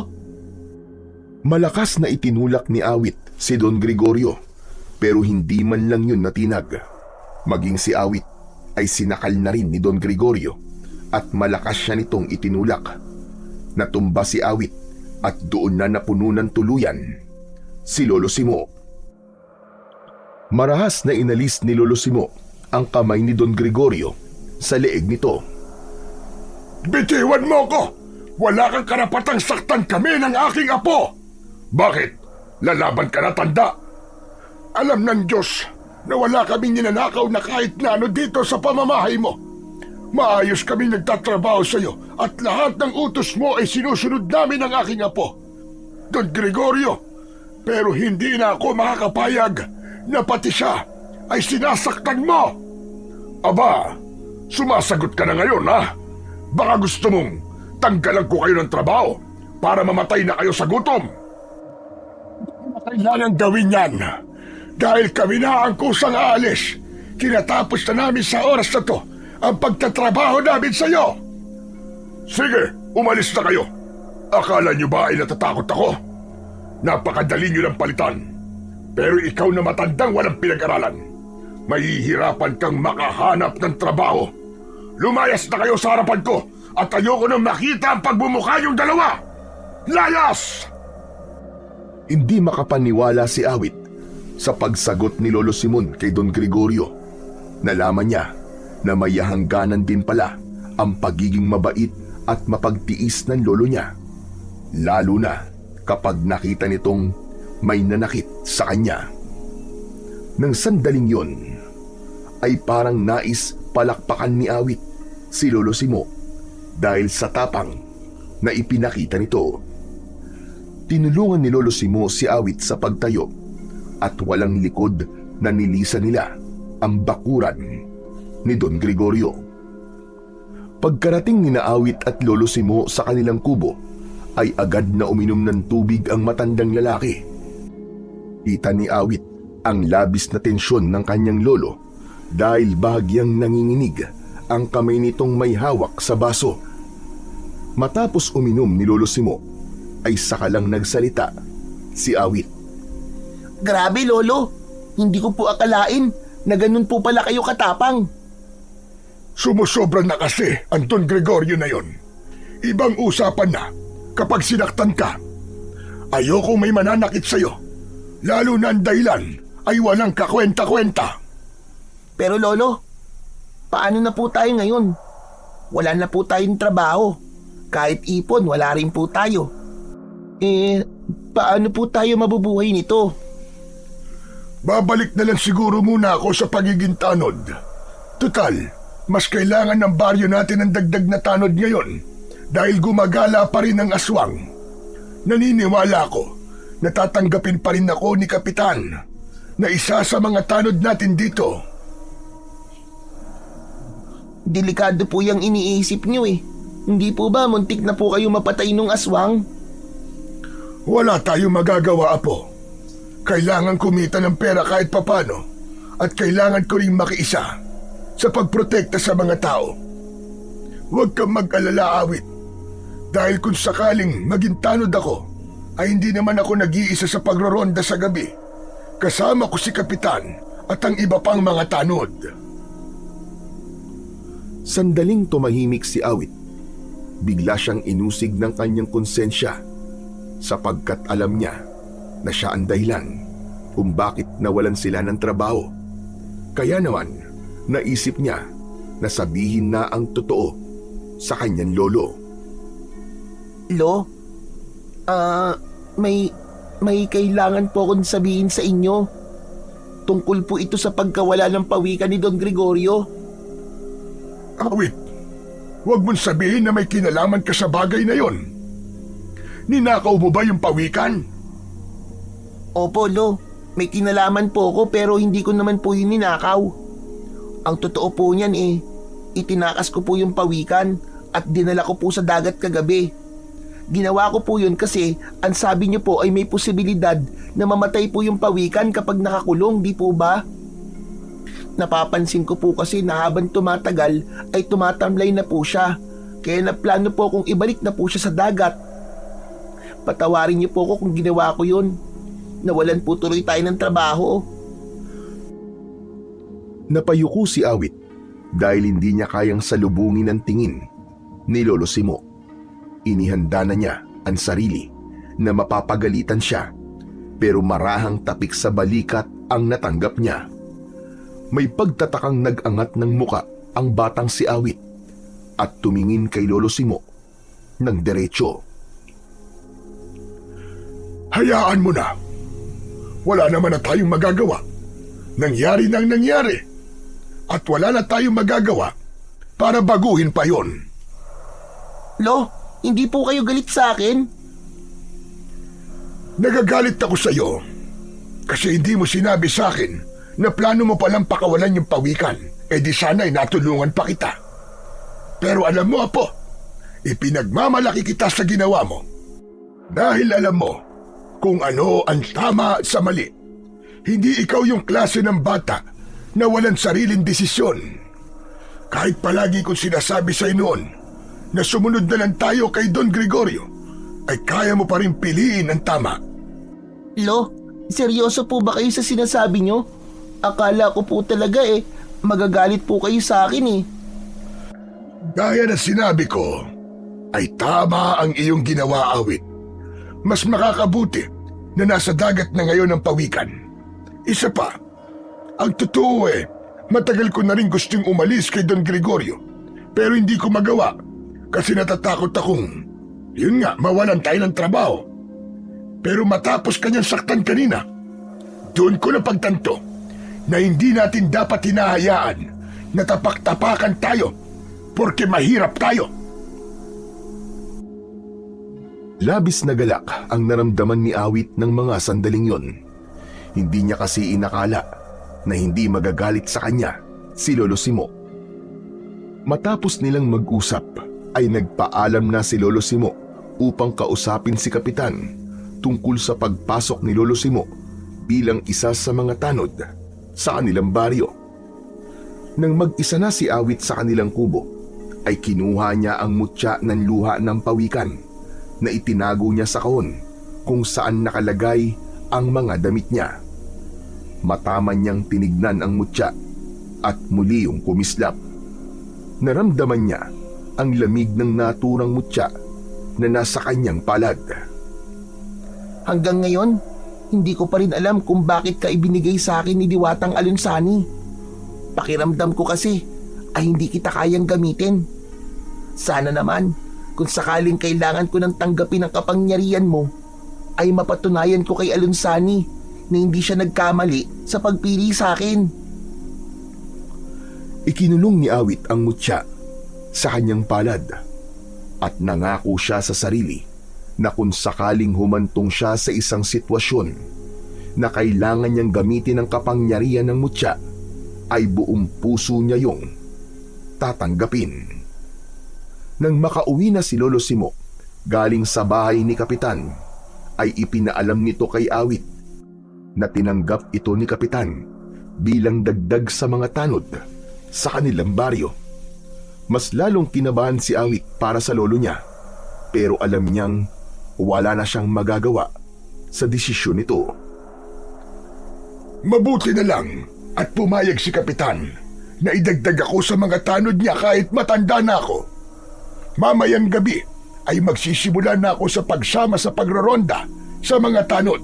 Malakas na itinulak ni Awit si Don Gregorio pero hindi man lang yun natinag. Maging si Awit ay sinakal na rin ni Don Gregorio at malakas siya nitong itinulak. Natumba si Awit at doon na napuno ng tuluyan si Lolo Simo. Marahas na inalis ni Lolo Simo ang kamay ni Don Gregorio sa leeg nito. Bitiwan mo ko! Wala kang karapatang saktan kami ng aking apo! Bakit? Lalaban ka na, tanda? Alam ng Diyos na wala kaming ninanakaw na kahit na ano dito sa pamamahay mo. Maayos kaming nagtatrabaho sa iyo at lahat ng utos mo ay sinusunod namin ng aking apo, Don Gregorio. Pero hindi na ako makakapayag na pati siya ay sinasaktan mo. Aba, sumasagot ka na ngayon, ha? Baka gusto mong tanggalan ko kayo ng trabaho para mamatay na kayo sa gutom. Kailangan gawin yan dahil kami na ang kusang aalis. Kinatapos na namin sa oras na to ang pagtatrabaho namin sa iyo. Sige, umalis na kayo. Akala niyo ba ay natatakot ako? Napakadali niyo lang palitan. Pero ikaw na matandang walang pinag-aralan, mahihirapan kang makahanap ng trabaho. Lumayas na kayo sa harapan ko at ayoko nang makita ang pagbumukha niyong dalawa. Layas! Hindi makapaniwala si Awit sa pagsagot ni Lolo Simon kay Don Gregorio. Nalaman niya na may hangganan din pala ang pagiging mabait at mapagtiis ng lolo niya. Lalo na kapag nakita nitong may nanakit sa kanya. Nang sandaling yon, ay parang nais palakpakan ni Awit si Lolo Simo dahil sa tapang na ipinakita nito. Tinulungan ni Lolo Simo si Awit sa pagtayo at walang likod na nilisa nila ang bakuran ni Don Gregorio. Pagkarating ni na Awit at Lolo Simo sa kanilang kubo, ay agad na uminom ng tubig ang matandang lalaki. Kita ni Awit ang labis na tensyon ng kanyang lolo dahil bahagyang nanginginig ang kamay nitong may hawak sa baso. Matapos uminom ni Lolo Simo, ay sakalang nagsalita si Awit. Grabe lolo, hindi ko po akalain na ganun po pala kayo katapang. Sumusobra na kasi ang Don Gregorio na yon. Ibang usapan na kapag sinaktan ka. Ayokong may mananakit sa'yo, lalo na ang dahilan ay walang kakwenta-kwenta. Pero lolo, paano na po tayo ngayon? Wala na po tayong trabaho. Kahit ipon, wala rin po tayo. Paano po tayo mabubuhay nito? Babalik na lang siguro muna ako sa pagiging tanod. Tutal, mas kailangan ng baryo natin ng dagdag na tanod ngayon dahil gumagala pa rin ang aswang. Naniniwala ako na tatanggapin pa rin ako ni Kapitan na isa sa mga tanod natin dito. Delikado po yung iniisip nyo eh. Hindi po ba muntik na po kayo mapatay nung aswang? Wala tayong magagawa, Apo. Kailangan kumita ng pera kahit papano at kailangan ko ring makiisa sa pagprotekta sa mga tao. Huwag kang mag-alala, Awit. Dahil kung sakaling maging tanod ako, ay hindi naman ako nag-iisa sa pagroronda sa gabi. Kasama ko si Kapitan at ang iba pang mga tanod. Sandaling tumahimik si Awit. Bigla siyang inusig ng kanyang konsensya sapagkat alam niya na siya ang dahilan kung bakit nawalan sila ng trabaho. Kaya naman, naisip niya na sabihin na ang totoo sa kanyang lolo. Lo? May kailangan po akong sabihin sa inyo. Tungkol po ito sa pagkawala ng pawikan ni Don Gregorio. Awit, huwag mong sabihin na may kinalaman ka sa bagay na yon. Ninakaw mo ba yung pawikan? Opo, Lo. May kinalaman po ako pero hindi ko naman po yun ninakaw. Ang totoo po niyan itinakas ko po yung pawikan at dinala ko po sa dagat kagabi. Ginawa ko po yun kasi ang sabi niyo po ay may posibilidad na mamatay po yung pawikan kapag nakakulong, di po ba? Napapansin ko po kasi na habang tumatagal ay tumatamlay na po siya. Kaya naplano po kung ibalik na po siya sa dagat. Patawarin niyo po ako kung ginawa ko yun. Nawalan po tuloy tayo ng trabaho. Napayuko si Awit dahil hindi niya kayang salubungin ang tingin ni Lolo Simo. Inihanda na niya ang sarili na mapapagalitan siya pero marahang tapik sa balikat ang natanggap niya. May pagtatakang nag-angat ng muka ang batang si Awit at tumingin kay Lolo Simo ng diretso. Hayaan mo na. Wala naman na tayong magagawa. Nangyari nang nangyari. At wala na tayong magagawa para baguhin pa yon. Lo, hindi po kayo galit sa akin? Nagagalit ako sa iyo kasi hindi mo sinabi sa akin na plano mo palang pakawalan yung pawikan. Eh di sana'y natulungan pa kita. Pero alam mo, Apo, ipinagmamalaki kita sa ginawa mo. Dahil alam mo kung ano ang tama sa mali. Hindi ikaw yung klase ng bata na walang sariling desisyon. Kahit palagi kong sinasabi sa noon na sumunod na lang tayo kay Don Gregorio, ay kaya mo pa rin piliin ang tama. Lo, seryoso po ba kayo sa sinasabi nyo? Akala ko po talaga magagalit po kayo sa akin Gaya na sinabi ko, ay tama ang iyong ginawa, Awit. Mas makakabuti na nasa dagat na ngayon ang pawikan. Isa pa, ang totoo matagal ko na rin gustong umalis kay Don Gregorio. Pero hindi ko magawa kasi natatakot akong, yun nga, mawalan tayo ng trabaho. Pero matapos kanyang saktan kanina, doon ko napagtanto na hindi natin dapat hinahayaan na tapak-tapakan tayo porque mahirap tayo. Labis na galak ang naramdaman ni Awit ng mga sandaling yon. Hindi niya kasi inakala na hindi magagalit sa kanya si Lolo Simo. Matapos nilang mag-usap ay nagpaalam na si Lolo Simo upang kausapin si Kapitan tungkol sa pagpasok ni Lolo Simo bilang isa sa mga tanod sa kanilang baryo. Nang mag-isa na si Awit sa kanilang kubo, ay kinuha niya ang mutya ng luha ng pawikan na itinago niya sa kahon kung saan nakalagay ang mga damit niya. Mataman niyang tinignan ang mutya at muli yung kumislap. Naramdaman niya ang lamig ng naturang mutya na nasa kanyang palad. Hanggang ngayon, hindi ko pa rin alam kung bakit ka ibinigay sa akin ni Diwatang Alunsani. Pakiramdam ko kasi ay hindi kita kayang gamitin. Sana naman, kung sakaling kailangan ko ng tanggapin ang kapangyarihan mo, ay mapatunayan ko kay Alunsani na hindi siya nagkamali sa pagpili sa akin. Ikinulong ni Awit ang mutya sa kanyang palad at nangako siya sa sarili na kung sakaling humantong siya sa isang sitwasyon na kailangan niyang gamitin ang kapangyarihan ng mutya, ay buong puso niya yung tatanggapin. Nang makauwi na si Lolo Simo galing sa bahay ni Kapitan, ay ipinaalam nito kay Awit na tinanggap ito ni Kapitan bilang dagdag sa mga tanod sa kanilang baryo. Mas lalong kinabahan si Awit para sa lolo niya, pero alam niyang wala na siyang magagawa sa desisyon nito. Mabuti na lang at pumayag si Kapitan na idagdag ako sa mga tanod niya kahit matanda na ako. Mamayang gabi ay magsisimula na ako sa pagsama sa pagroronda sa mga tanod.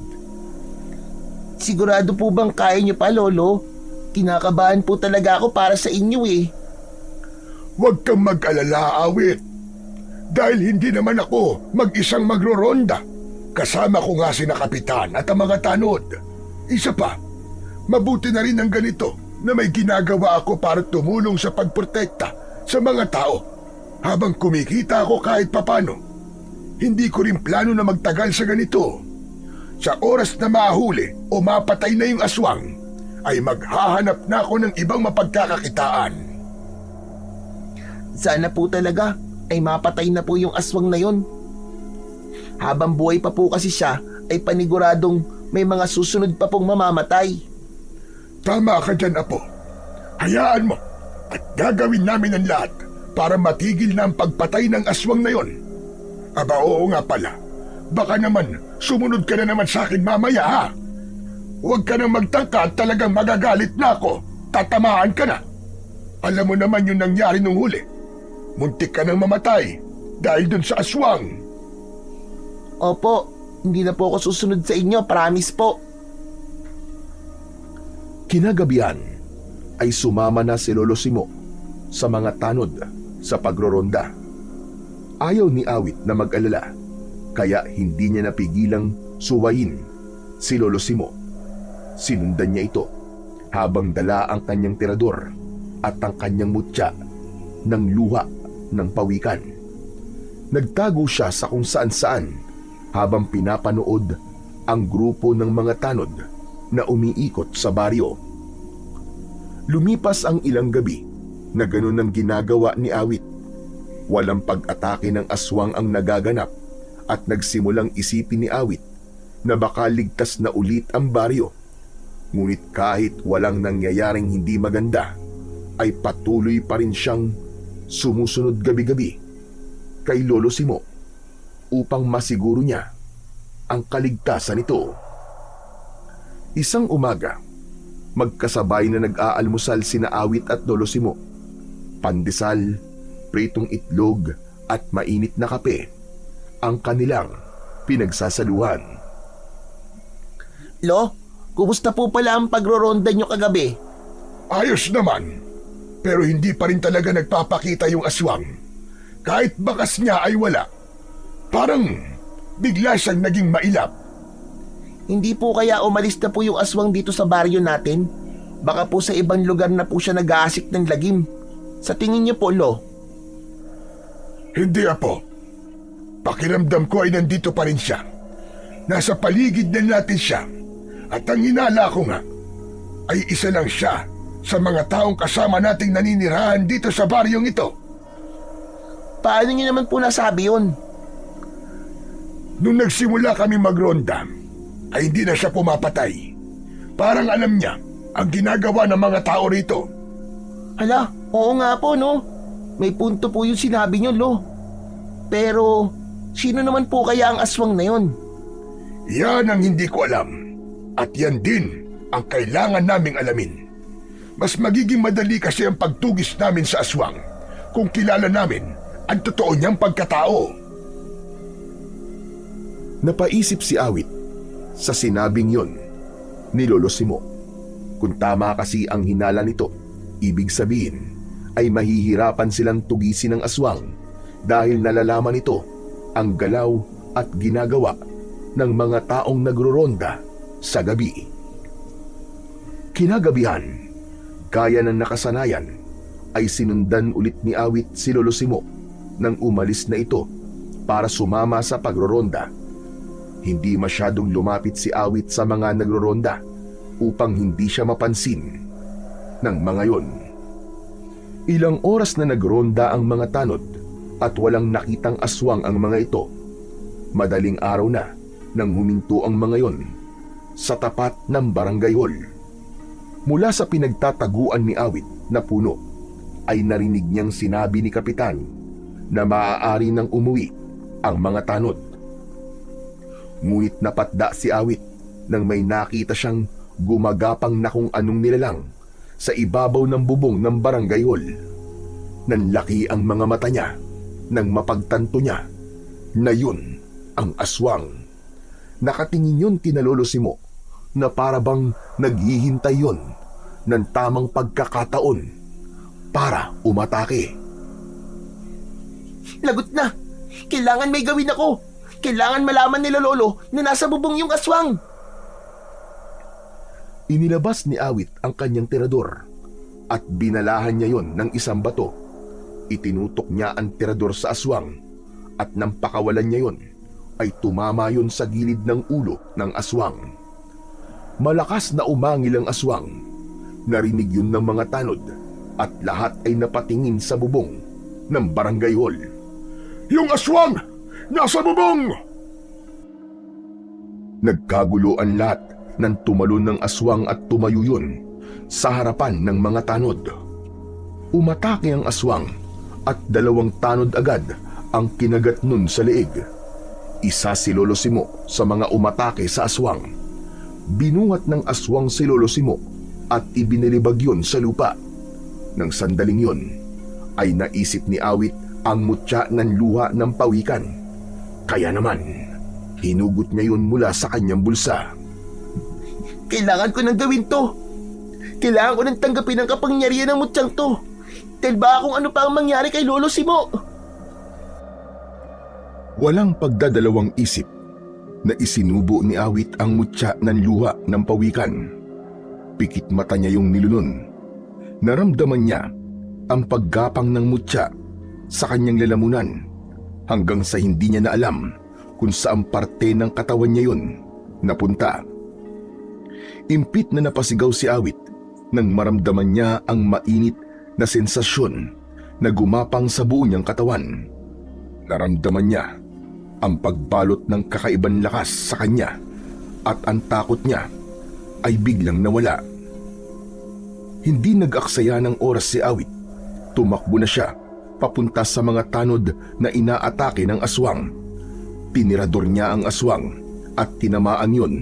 Sigurado po bang kaya niyo pa, Lolo? Kinakabahan po talaga ako para sa inyo eh. Huwag kang mag-alala, Awit. Dahil hindi naman ako mag-isang magroronda. Kasama ko nga sina Kapitan at ang mga tanod. Isa pa, mabuti na rin ang ganito na may ginagawa ako para tumulong sa pagprotekta sa mga tao habang kumikita ako kahit papano. Hindi ko rin plano na magtagal sa ganito. Sa oras na mahuli o mapatay na yung aswang, ay maghahanap na ako ng ibang mapagkakakitaan. Sana po talaga ay mapatay na po yung aswang na yon. Habang buhay pa po kasi siya, ay paniguradong may mga susunod pa pong mamamatay. Tama ka dyan, Apo. Hayaan mo at gagawin namin ang lahat para matigil na ang pagpatay ng aswang na yon. Aba, oo nga pala. Baka naman sumunod ka na naman sa akin mamaya, ha? Huwag ka nang magtangka at talagang magagalit na ako. Tatamaan ka na. Alam mo naman yung nangyari nung huli. Muntik ka nang mamatay dahil dun sa aswang. Opo, hindi na po ako susunod sa inyo, promise po. Kinagabihan ay sumama na si Lolo Simo sa mga tanod sa pagroronda. Ayaw ni Awit na mag-alala, kaya hindi niya napigilang suwayin si Lolo Simo. Sinundan niya ito habang dala ang kanyang tirador at ang kanyang mutya ng luha ng pawikan. Nagtago siya sa kung saan-saan habang pinapanood ang grupo ng mga tanod na umiikot sa baryo. Lumipas ang ilang gabi na ganun ang ginagawa ni Awit. Walang pag-atake ng aswang ang nagaganap at nagsimulang isipin ni Awit na baka ligtas na ulit ang baryo. Ngunit kahit walang nangyayaring hindi maganda, ay patuloy pa rin siyang sumusunod gabi-gabi kay Lolo Simo upang masiguro niya ang kaligtasan nito. Isang umaga, magkasabay na nag-aalmusal sina Awit at Lolo Simo. Pandesal, pritong itlog at mainit na kape ang kanilang pinagsasaluhan. Lo, kumusta po pala ang pagroronda nyo kagabi? Ayos naman. Pero hindi pa rin talaga nagpapakita yung aswang. Kahit bakas niya ay wala. Parang bigla siyang naging mailap. Hindi po kaya umalis na po yung aswang dito sa baryo natin? Baka po sa ibang lugar na po siya nag-aasik ng lagim. Sa tingin niyo po, Lo? Hindi, Apo. Pakiramdam ko ay nandito pa rin siya. Nasa paligid na natin siya. At ang hinala ko nga ay isa lang siya sa mga taong kasama nating naninirahan dito sa baryong ito. Paano niyo naman po nasabi yun? Nung nagsimula kami magronda, ay hindi na siya pumapatay. Parang alam niya ang ginagawa ng mga tao rito. Hala, oo nga po, no? May punto po yung sinabi niyo, Lo. Pero, sino naman po kaya ang aswang na yun? Yan ang hindi ko alam. At yan din ang kailangan naming alamin. Mas magiging madali kasi ang pagtugis namin sa aswang kung kilala namin ang totoo niyang pagkatao. Napaisip si Awit sa sinabing yon ni Lolo Simo. Kung tama kasi ang hinala nito, ibig sabihin ay mahihirapan silang tugisin ng aswang dahil nalalaman nito ang galaw at ginagawa ng mga taong nagroronda sa gabi. Kinagabihan, gaya ng nakasanayan, ay sinundan ulit ni Awit si Lolo Simo nang umalis na ito para sumama sa pagroronda. Hindi masyadong lumapit si Awit sa mga nagroronda upang hindi siya mapansin ng mga yon. Ilang oras na nagronda ang mga tanod at walang nakitang aswang ang mga ito. Madaling araw na nang huminto ang mga yon sa tapat ng barangay hall. Mula sa pinagtataguan ni Awit na puno ay narinig niyang sinabi ni Kapitan na maaari nang umuwi ang mga tanod. Ngunit napatda si Awit nang may nakita siyang gumagapang na kung anong nilalang sa ibabaw ng bubong ng barangay hall. Nanlaki ang mga mata niya nang mapagtanto niya na yun ang aswang. Nakatingin yun kina Lolo Simo na parabang naghihintay yun ng tamang pagkakataon para umatake. Lagot na! Kailangan may gawin ako! Kailangan malaman nila Lolo na nasa bubong yung aswang! Inilabas ni Awit ang kanyang tirador at binalahan niya yon ng isang bato. Itinutok niya ang tirador sa aswang at nang pakawalan niya yon ay tumama yon sa gilid ng ulo ng aswang. Malakas na umangil ang aswang. Narinig yun ng mga tanod at lahat ay napatingin sa bubong ng barangay hall. Yung aswang! Nasa bubong! Nagkagulo ang lahat nang tumalon ng aswang at tumayo yun sa harapan ng mga tanod. Umatake ang aswang at 2 tanod agad ang kinagat nun sa leeg. Isa si Lolo Simo sa mga umatake sa aswang. Binuhat ng aswang si Lolo Simo at ibinalibag yun sa lupa. Nang sandaling yun ay naisip ni Awit ang mutya ng luha ng pawikan. Kaya naman, hinugot niya yun mula sa kanyang bulsa. Kailangan ko nang gawin to! Kailangan ko nang tanggapin ang kapangyarihan ng mutyang to! Dahil ba kung ano pa ang mangyari kay Lolo Simo? Walang pagdadalawang isip na isinubo ni Awit ang mutya ng luha ng pawikan. Pikit mata niya yung nilunun. Naramdaman niya ang paggapang ng mutya sa kanyang lalamunan hanggang sa hindi niya na alam kung saan parte ng katawan niya yun napunta. Impit na napasigaw si Awit nang maramdaman niya ang mainit na sensasyon na gumapang sa buo niyang katawan. Naramdaman niya ang pagbalot ng kakaibang lakas sa kanya at ang takot niya ay biglang nawala. Hindi nag-aksaya ng oras si Awit. Tumakbo na siya papunta sa mga tanod na inaatake ng aswang. Tinirador niya ang aswang at tinamaan yun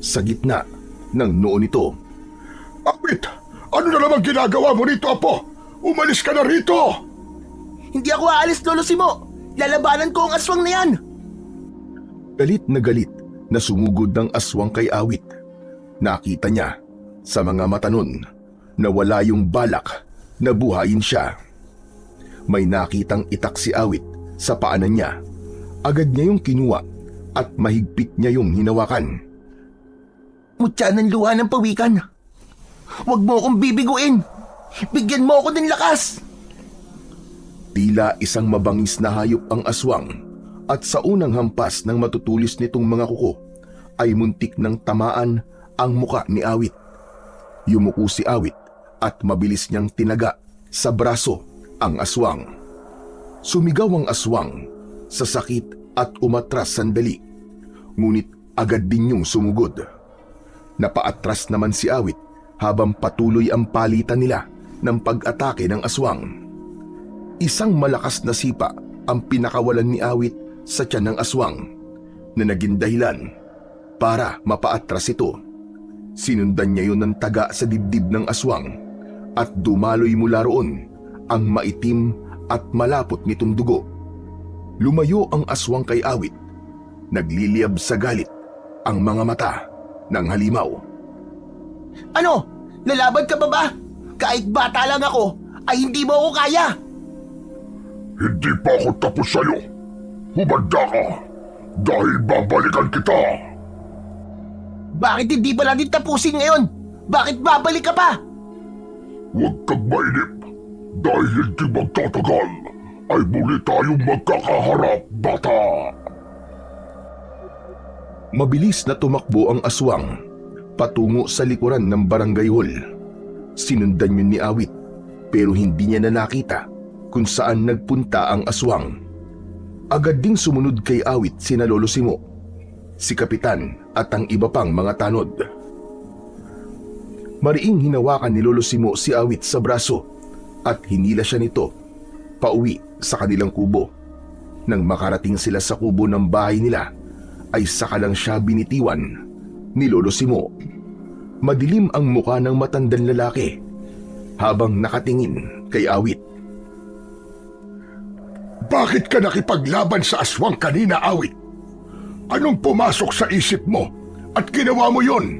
sa gitna ng noo nito. Awit! Ano na naman ginagawa mo rito, Apo? Umalis ka na rito! Hindi ako aalis, Lolo Simo! Lalabanan ko ang aswang na yan! Galit na sumugod ng aswang kay Awit. Nakita niya sa mga mata nun na wala yung balak na buhayin siya. May nakitang itak si Awit sa paanan niya. Agad niya yung kinuha at mahigpit niya yung hinawakan. Mutya ng luha ng pawikan! Huwag mo akong bibiguin! Bigyan mo ako ng lakas! Tila isang mabangis na hayop ang aswang at sa unang hampas ng matutulis nitong mga kuko ay muntik ng tamaan ang muka ni Awit. Yumuko si Awit at mabilis niyang tinaga sa braso ang aswang. Sumigaw ang aswang sa sakit at umatras sandali, ngunit agad din niyong sumugod. Napaatras naman si Awit habang patuloy ang palitan nila ng pag-atake ng aswang. Isang malakas na sipa ang pinakawalan ni Awit sa tiyan ng aswang na naging dahilan para mapaatras ito. Sinundan niya yun ng taga sa dibdib ng aswang at dumaloy mula roon ang maitim at malapot nitong dugo. Lumayo ang aswang kay Awit. Nagliliyab sa galit ang mga mata ng halimaw. Ano? Lalaban ka pa ba? Kahit bata lang ako, ay hindi mo ako kaya! Hindi pa ako tapos sa'yo. Humanda ka! Dahil babalikan kita. Bakit hindi pa natin tapusin ngayon? Bakit babalik ka pa? Huwag kang mainip. Dahil hindi magtatagal, ay muli tayong magkakaharap, bata. Mabilis na tumakbo ang aswang patungo sa likuran ng barangay hall. Sinundan yun ni Awit pero hindi niya na nakita kung saan nagpunta ang aswang. Agad ding sumunod kay Awit sina Lolo Simo, si Kapitan at ang iba pang mga tanod. Mariing hinawakan ni Lolo Simo si Awit sa braso at hinila siya nito pauwi sa kanilang kubo. Nang makarating sila sa kubo ng bahay nila, ay saka lang siya binitiwan ni Lolo Simo. Madilim ang mukha ng matandang lalaki habang nakatingin kay Awit. Bakit ka nakipaglaban sa aswang kanina, Awit? Anong pumasok sa isip mo at ginawa mo yon?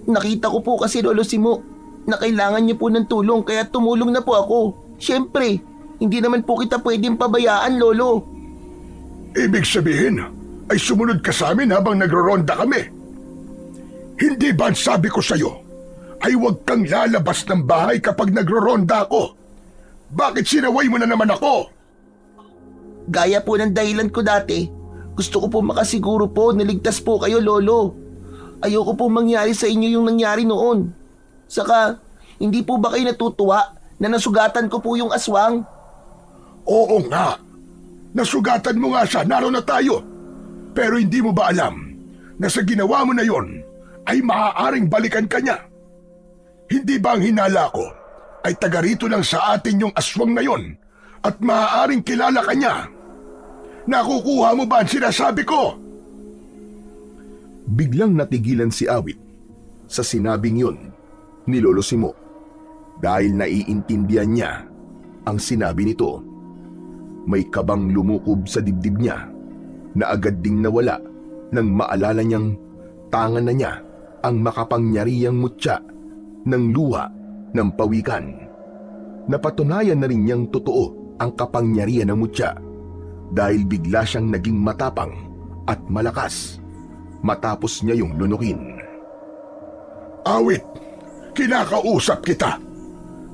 Nakita ko po kasi Lolo Simo na kailangan niyo po ng tulong kaya tumulong na po ako. Siyempre, hindi naman po kita pwedeng pabayaan, Lolo. Ibig sabihin, ay sumunod ka sa amin habang nagroronda kami. Hindi ba ang sabi ko sa'yo, ay huwag kang lalabas ng bahay kapag nagroronda ako? Bakit sinaway mo na naman ako? Gaya po ng dahilan ko dati, gusto ko po makasiguro po na ligtas po kayo, Lolo. Ayoko po mangyari sa inyo yung nangyari noon. Saka, hindi po ba kayo natutuwa na nasugatan ko po yung aswang? Oo nga. Nasugatan mo nga siya, naroon na tayo. Pero hindi mo ba alam na sa ginawa mo na yon ay maaaring balikan ka niya? Hindi ba ang hinala ko ay taga rito lang sa atin yung aswang na yon at maaaring kilala ka niya? Nakukuha mo ba ang sinasabi ko? Biglang natigilan si Awit sa sinabing yun ni Lolo Simo dahil naiintindihan niya ang sinabi nito. May kabang lumukob sa dibdib niya na agad ding nawala nang maalala niyang tangan na niya ang makapangyarihang mutya ng luha ng pawikan. Napatunayan na rin niyang totoo ang kapangyarihan ng mutya dahil bigla siyang naging matapang at malakas matapos niya yung lunukin. Awit, kinakausap kita.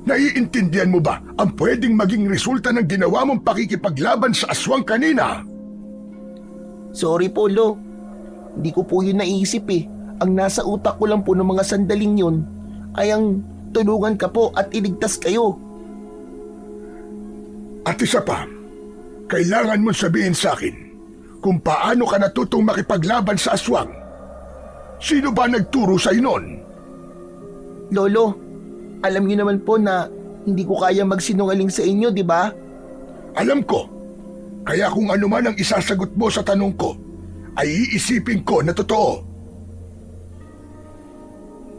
Naiintindihan mo ba ang pwedeng maging resulta ng ginawa mong pakikipaglaban sa aswang kanina? Sorry po, Lo. Hindi ko po yun naisip eh. Ang nasa utak ko lang po ng mga sandaling yun ay ang tulungan ka po at iligtas kayo. At isa pa, kailangan mong sabihin sa akin kung paano ka natutong makipaglaban sa aswang. Sino ba nagturo sa'yo noon? Lolo, alam niyo naman po na hindi ko kaya magsinungaling sa inyo, di ba? Alam ko. Kaya kung ano man ang isasagot mo sa tanong ko, ay iisipin ko na totoo.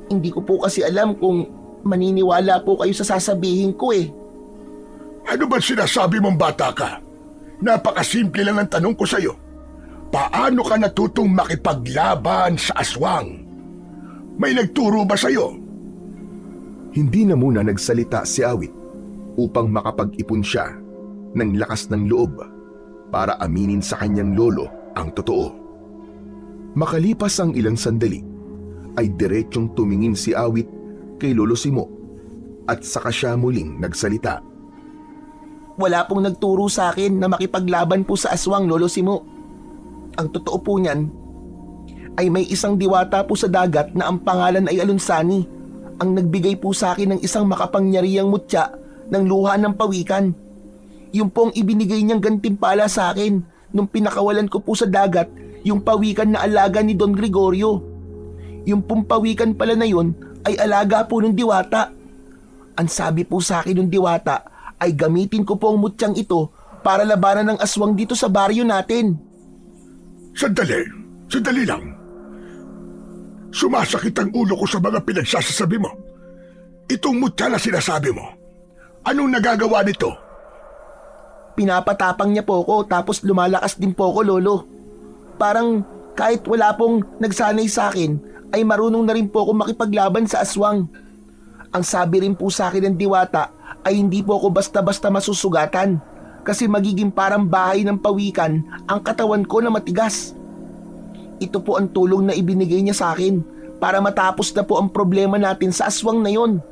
Hindi ko po kasi alam kung maniniwala po kayo sa sasabihin ko eh. Ano ba sinasabi mong bata ka? Napakasimple lang ang tanong ko sa'yo. Paano ka natutong makipaglaban sa aswang? May nagturo ba sa'yo? Hindi na muna nagsalita si Awit upang makapag-ipon siya ng lakas ng loob para aminin sa kanyang lolo ang totoo. Makalipas ang ilang sandali, ay diretsyong tumingin si Awit kay Lolo Simo at saka siya muling nagsalita. Wala pong nagturo sa akin na makipaglaban po sa aswang, Lolo Simo. Ang totoo po niyan ay may isang diwata po sa dagat na ang pangalan ay Alunsani ang nagbigay po sa akin ng isang makapangyarihang mutya ng luha ng pawikan. Yung pong ibinigay niyang gantimpala sa akin nung pinakawalan ko po sa dagat yung pawikan na alaga ni Don Gregorio. Yung pong pawikan pala na yun ay alaga po ng diwata. Ang sabi po sa akin ng diwata ay gamitin ko po ang mutyang ito para labanan ng aswang dito sa baryo natin. Sandali lang. Sumasakit ang ulo ko sa mga pinagsasasabi mo. Itong mutya na sinasabi mo, anong nagagawa nito? Pinapatapang niya po ako tapos lumalakas din po ako, Lolo. Parang kahit wala pong nagsanay sa akin, ay marunong na rin po ako makipaglaban sa aswang. Ang sabi rin po sa akin ng diwata ay hindi po ako basta-basta masusugatan. kasi magiging parang bahay ng pawikan ang katawan ko na matigas. Ito po ang tulong na ibinigay niya sa akin para matapos na po ang problema natin sa aswang na yon.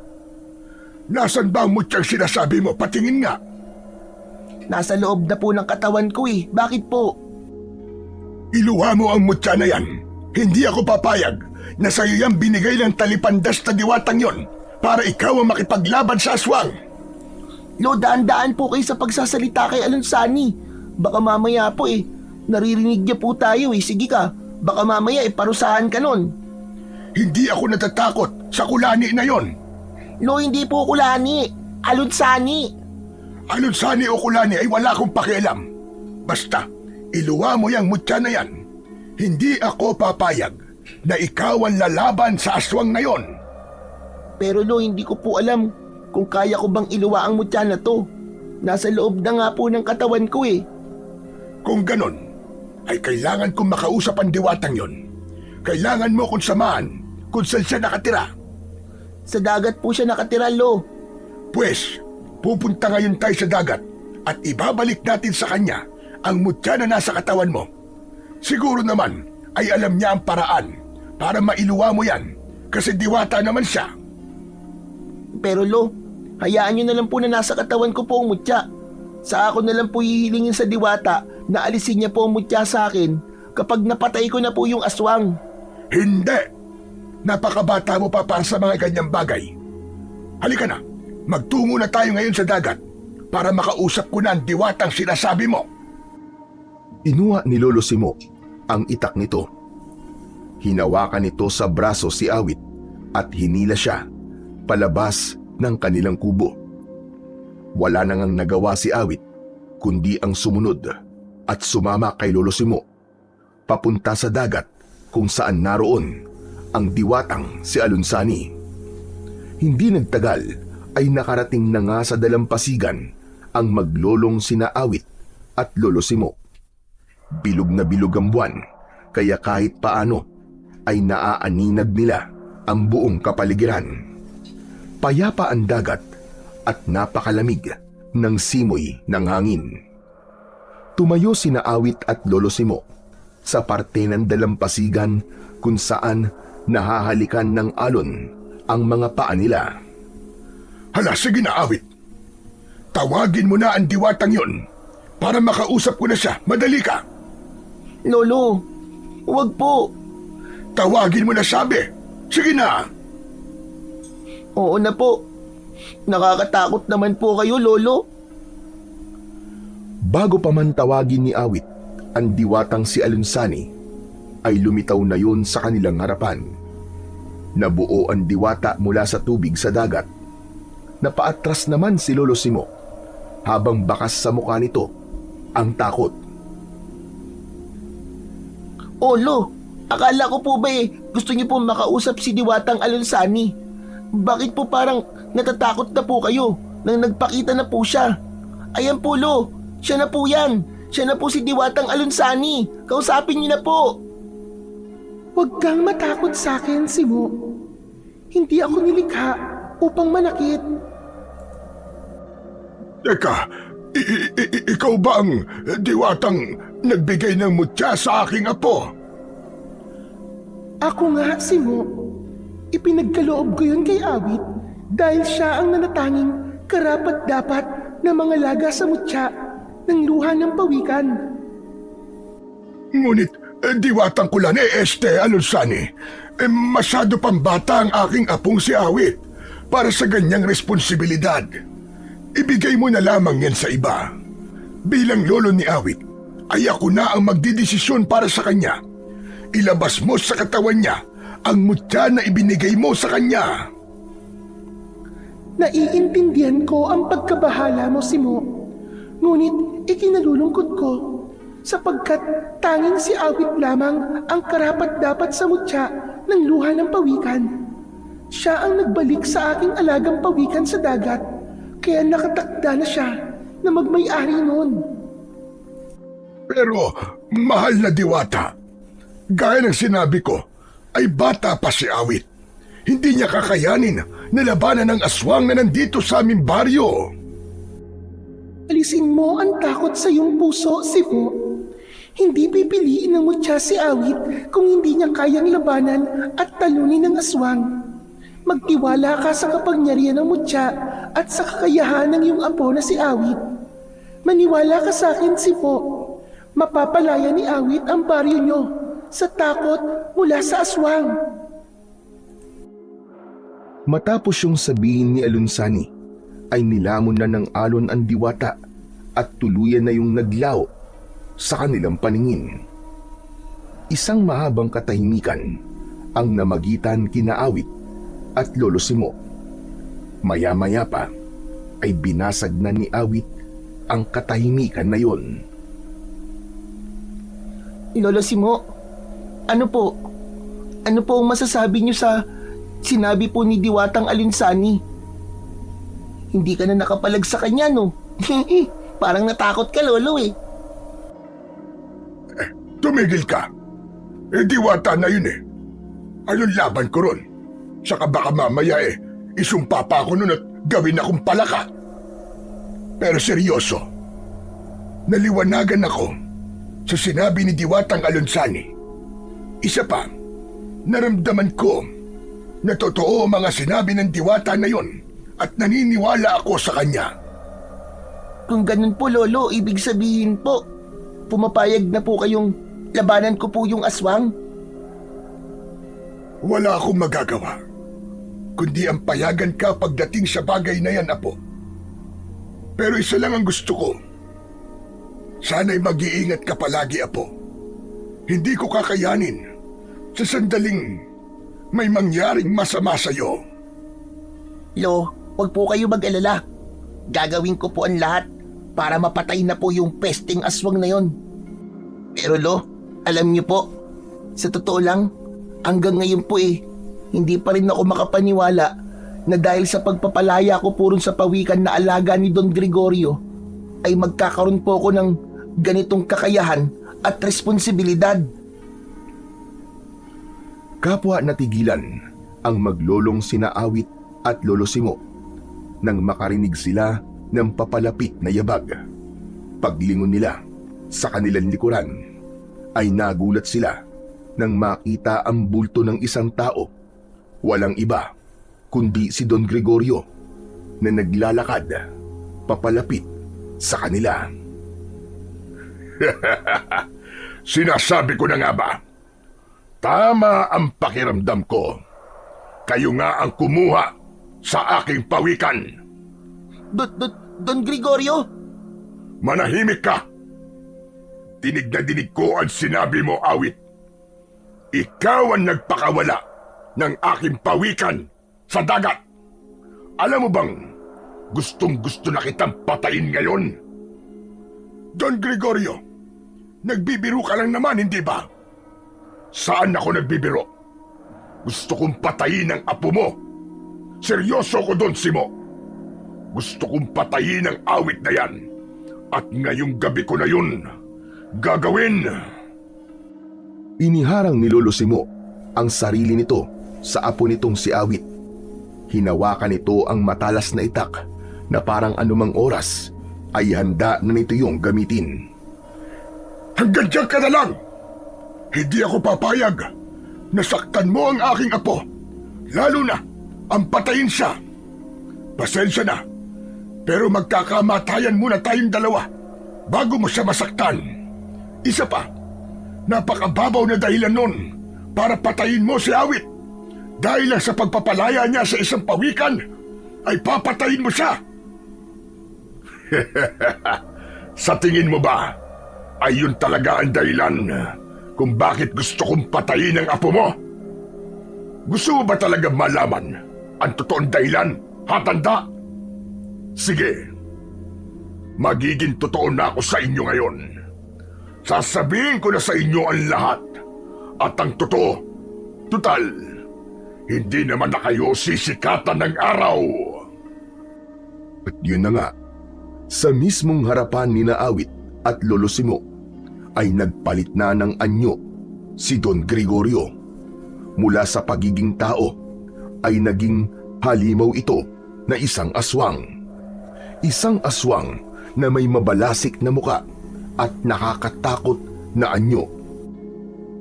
Nasaan ba ang mutyang sinasabi mo? Patingin nga. Nasa loob na po ng katawan ko eh. Bakit po? Iluha mo ang mutya na yan. Hindi ako papayag na sa iyo yan binigay ng talipandas na diwatang yon para ikaw ang makipaglaban sa aswang. Lo, daan-daan po kayo sa pagsasalita kay Alonsani. Baka mamaya po eh, naririnig niya po tayo eh. Sige ka, baka mamaya parusahan ka nun. Hindi ako natatakot sa kulani na yon. Lo, hindi po kulani. Alonsani. Alonsani o kulani ay wala akong pakialam. Basta, iluwa mo yung mutya na yan. Hindi ako papayag na ikaw ang lalaban sa aswang na yon. Pero Lo, hindi ko po alam kung kaya ko bang iluwa ang mutya na to. Nasa loob na nga po ng katawan ko eh. Kung ganon, ay kailangan kong makausap ang diwatang yon. Kailangan mo kong samahan kung saan siya nakatira. Sa dagat po siya nakatira, Lo. Pues, pupunta ngayon tayo sa dagat at ibabalik natin sa kanya ang mutya na nasa katawan mo. Siguro naman ay alam niya ang paraan para mailuwa mo yan kasi diwata naman siya. Pero Lo, hayaan niyo na lang po na nasa katawan ko po ang mutya. Sa ako na lang po hihilingin sa diwata na alisin niya po ang mutya sa akin kapag napatay ko na po yung aswang. Hindi! Napakabata mo pa para sa mga ganyang bagay. Halika na, magtungo na tayo ngayon sa dagat para makausap ko na ang diwatang sinasabi mo. Inuha ni Lolo Simo ang itak nito. Hinawakan nito sa braso si Awit at hinila siya palabas ng kanilang kubo. Wala na ngang nagawa si Awit kundi ang sumunod at sumama kay Lolo Simo papunta sa dagat kung saan naroon ang diwatang si Alonsani. Hindi nagtagal ay nakarating na nga sa dalampasigan ang maglolong sina Awit at Lolo Simo. Bilog na bilog ang buwan, kaya kahit paano ay naaaninag nila ang buong kapaligiran. Payapa ang dagat at napakalamig ng simoy ng hangin. Tumayo sina Awit at Lolo Simo sa parte ng dalampasigan kung saan nahahalikan ng alon ang mga paa nila. Hala, sige na, Awit. Tawagin mo na ang diwatang yon para makausap ko na siya. Madali ka. Lolo, huwag po. Tawagin mo na, sabi. Sige na. Oo na po. Nakakatakot naman po kayo, Lolo. Bago pa man tawagin ni Awit ang diwatang si Alonsani, ay lumitaw na yun sa kanilang harapan. Nabuo ang diwata mula sa tubig sa dagat. Napaatras naman si Lolo Simo habang bakas sa mukha nito ang takot. Oh, Lo, akala ko po ba gusto niyo po makausap si Diwatang Alonsani? Bakit po parang natatakot na po kayo nang nagpakita na po siya? Ayan po, Lo, siya na po yan. Siya na po si Diwatang Alonsani. Kausapin niyo na po. Huwag kang matakot sa akin, Simo. Hindi ako nilikha upang manakit. Teka, ikaw ba ang diwatang nagbigay ng mutya sa aking apo? Ako nga, Simo. Ipinagkaloob ko yun kay Awit dahil siya ang nanatanging karapat-dapat na mga laga sa mutya ng luha ng pawikan. Ngunit diwatang ko lang Alonsani. Masyado pang bata ang aking apong si Awit para sa ganyang responsibilidad. Ibigay mo na lamang yan sa iba. Bilang lolo ni Awit, ay ako na ang magdidesisyon para sa kanya. Ilabas mo sa katawan niya ang mutya na ibinigay mo sa kanya. Naiintindihan ko ang pagkabahala mo, Simo. Ngunit ikinalulungkot ko sapagkat tanging si Awit lamang ang karapat-dapat sa mutya ng luha ng pawikan. Siya ang nagbalik sa aking alagang pawikan sa dagat, kaya nakatakda na siya na magmay-ari noon. Pero, mahal na diwata, gaya ng sinabi ko, ay bata pa si Awit. Hindi niya kakayanin na labanan ng aswang na nandito sa aming baryo. Alisin mo ang takot sa iyong puso, Sipo. Hindi pipiliin ng mutya si Awit kung hindi niya kayang labanan at talunin ng aswang. Magtiwala ka sa kapangyarihan ng mutya at sa kakayahan ng iyong apo na si Awit. Maniwala ka sa akin, Sipo. Mapapalaya ni Awit ang baryo niyo sa takot mula sa aswang. Matapos yung sabihin ni Alunsani, ay nilamon na ng alon ang diwata at tuluyan na yung naglaw sa kanilang paningin. Isang mahabang katahimikan ang namagitan kina Awit at Lolo Simo. Maya-maya pa ay binasag na ni Awit ang katahimikan na yon. Lolo Simo, ano po? Ano po ang masasabi niyo sa sinabi po ni Diwatang Alunsani? Hindi ka na nakapalag sa kanya, no? Parang natakot ka, Lolo, eh. Tumigil ka. Diwata na yun eh. Ayun laban ko ron. Saka baka mamaya isumpa pa ako nun at gawin akong palaka. Pero seryoso, naliwanagan ako sa sinabi ni Diwatang Alunsani. Isa pa, naramdaman ko na totoo ang mga sinabi ng Diwata na yun at naniniwala ako sa kanya. Kung ganun po, Lolo, ibig sabihin po, pumapayag na po kayong labanan ko po yung aswang? Wala akong magagawa, kundi ang payagan ka pagdating sa bagay na yan, Apo. Pero isa lang ang gusto ko. Sana'y mag-iingat ka palagi, Apo. Hindi ko kakayanin sa sandaling may mangyaring masama sa'yo. Lo, huwag po kayo mag-alala. Gagawin ko po ang lahat para mapatay na po yung pesting aswang na yon. Pero Lo, alam niyo po, sa totoo lang, hanggang ngayon po hindi pa rin ako makapaniwala na dahil sa pagpapalaya ko puro sa pawikan na alaga ni Don Gregorio, ay magkakaroon po ako ng ganitong kakayahan at responsibilidad. Kapwa natigilan ang maglolong sina Awit at Lolo Simo nang makarinig sila ng papalapit na yabag. Paglingon nila sa kanilang likuran ay nagulat sila nang makita ang bulto ng isang tao. Walang iba kundi si Don Gregorio na naglalakad papalapit sa kanila. Sinasabi ko na nga ba? Tama ang pakiramdam ko. Kayo nga ang kumuha sa aking pawikan. Don Gregorio? Manahimik ka! Dinig na dinig ko ang sinabi mo, Awit. Ikaw ang nagpakawala ng aking pawikan sa dagat. Alam mo bang gustong-gusto na kitang patayin ngayon? Don Gregorio, nagbibiro ka lang naman, hindi ba? Saan ako nagbibiro? Gusto kong patayin ang apo mo. Seryoso ko, Don Simo. Gusto kong patayin ang Awit na yan. At ngayong gabi ko na yun gagawin. Iniharang ni Lolo Simo ang sarili nito sa apo nitong si Awit. Hinawakan nito ang matalas na itak na parang anumang oras ay handa na nito yung gamitin. Hanggang diyan ka na lang! Hindi ako papayag na saktan mo ang aking apo. Lalo na ang patayin siya. Pasensya na, pero magkakamatayan muna tayong dalawa bago mo siya masaktan. Isa pa, napakababaw na dahilan nun para patayin mo si Awit. Dahil lang sa pagpapalaya niya sa isang pawikan, ay papatayin mo siya. Sa tingin mo ba, ay yun talaga ang dahilan kung bakit gusto kong patayin ang apo mo? Gusto mo ba talaga malaman ang totoong dahilan, hatanda? Sige, magiging totoo na ako sa inyo ngayon. Sasabihin ko na sa inyo ang lahat at ang totoo. Tutal, hindi naman na kayo sisikatan ng araw. At yun na nga, sa mismong harapan ni na Awit at Lolo Simo ay nagpalit na ng anyo si Don Gregorio. Mula sa pagiging tao ay naging halimaw ito na isang aswang. Isang aswang na may mabalasik na muka at nakakatakot na anyo.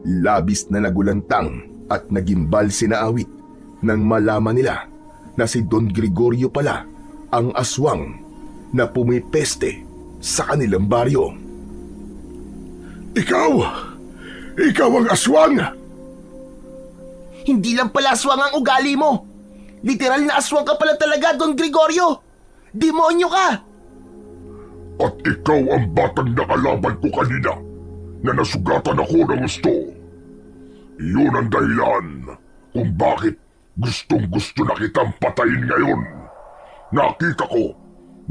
Labis na nagulantang at nagimbal sina Awit nang malaman nila na si Don Gregorio pala ang aswang na pumipeste sa kanilang baryo. Ikaw ang aswang! Hindi lang pala aswang ang ugali mo. Literal na aswang ka pala talaga, Don Gregorio. Demonyo ka! At ikaw ang batang nakalaban ko kanina na nasugatan ako ng gusto. Iyon ang dahilan kung bakit gustong-gusto na kitang patayin ngayon. Nakita ko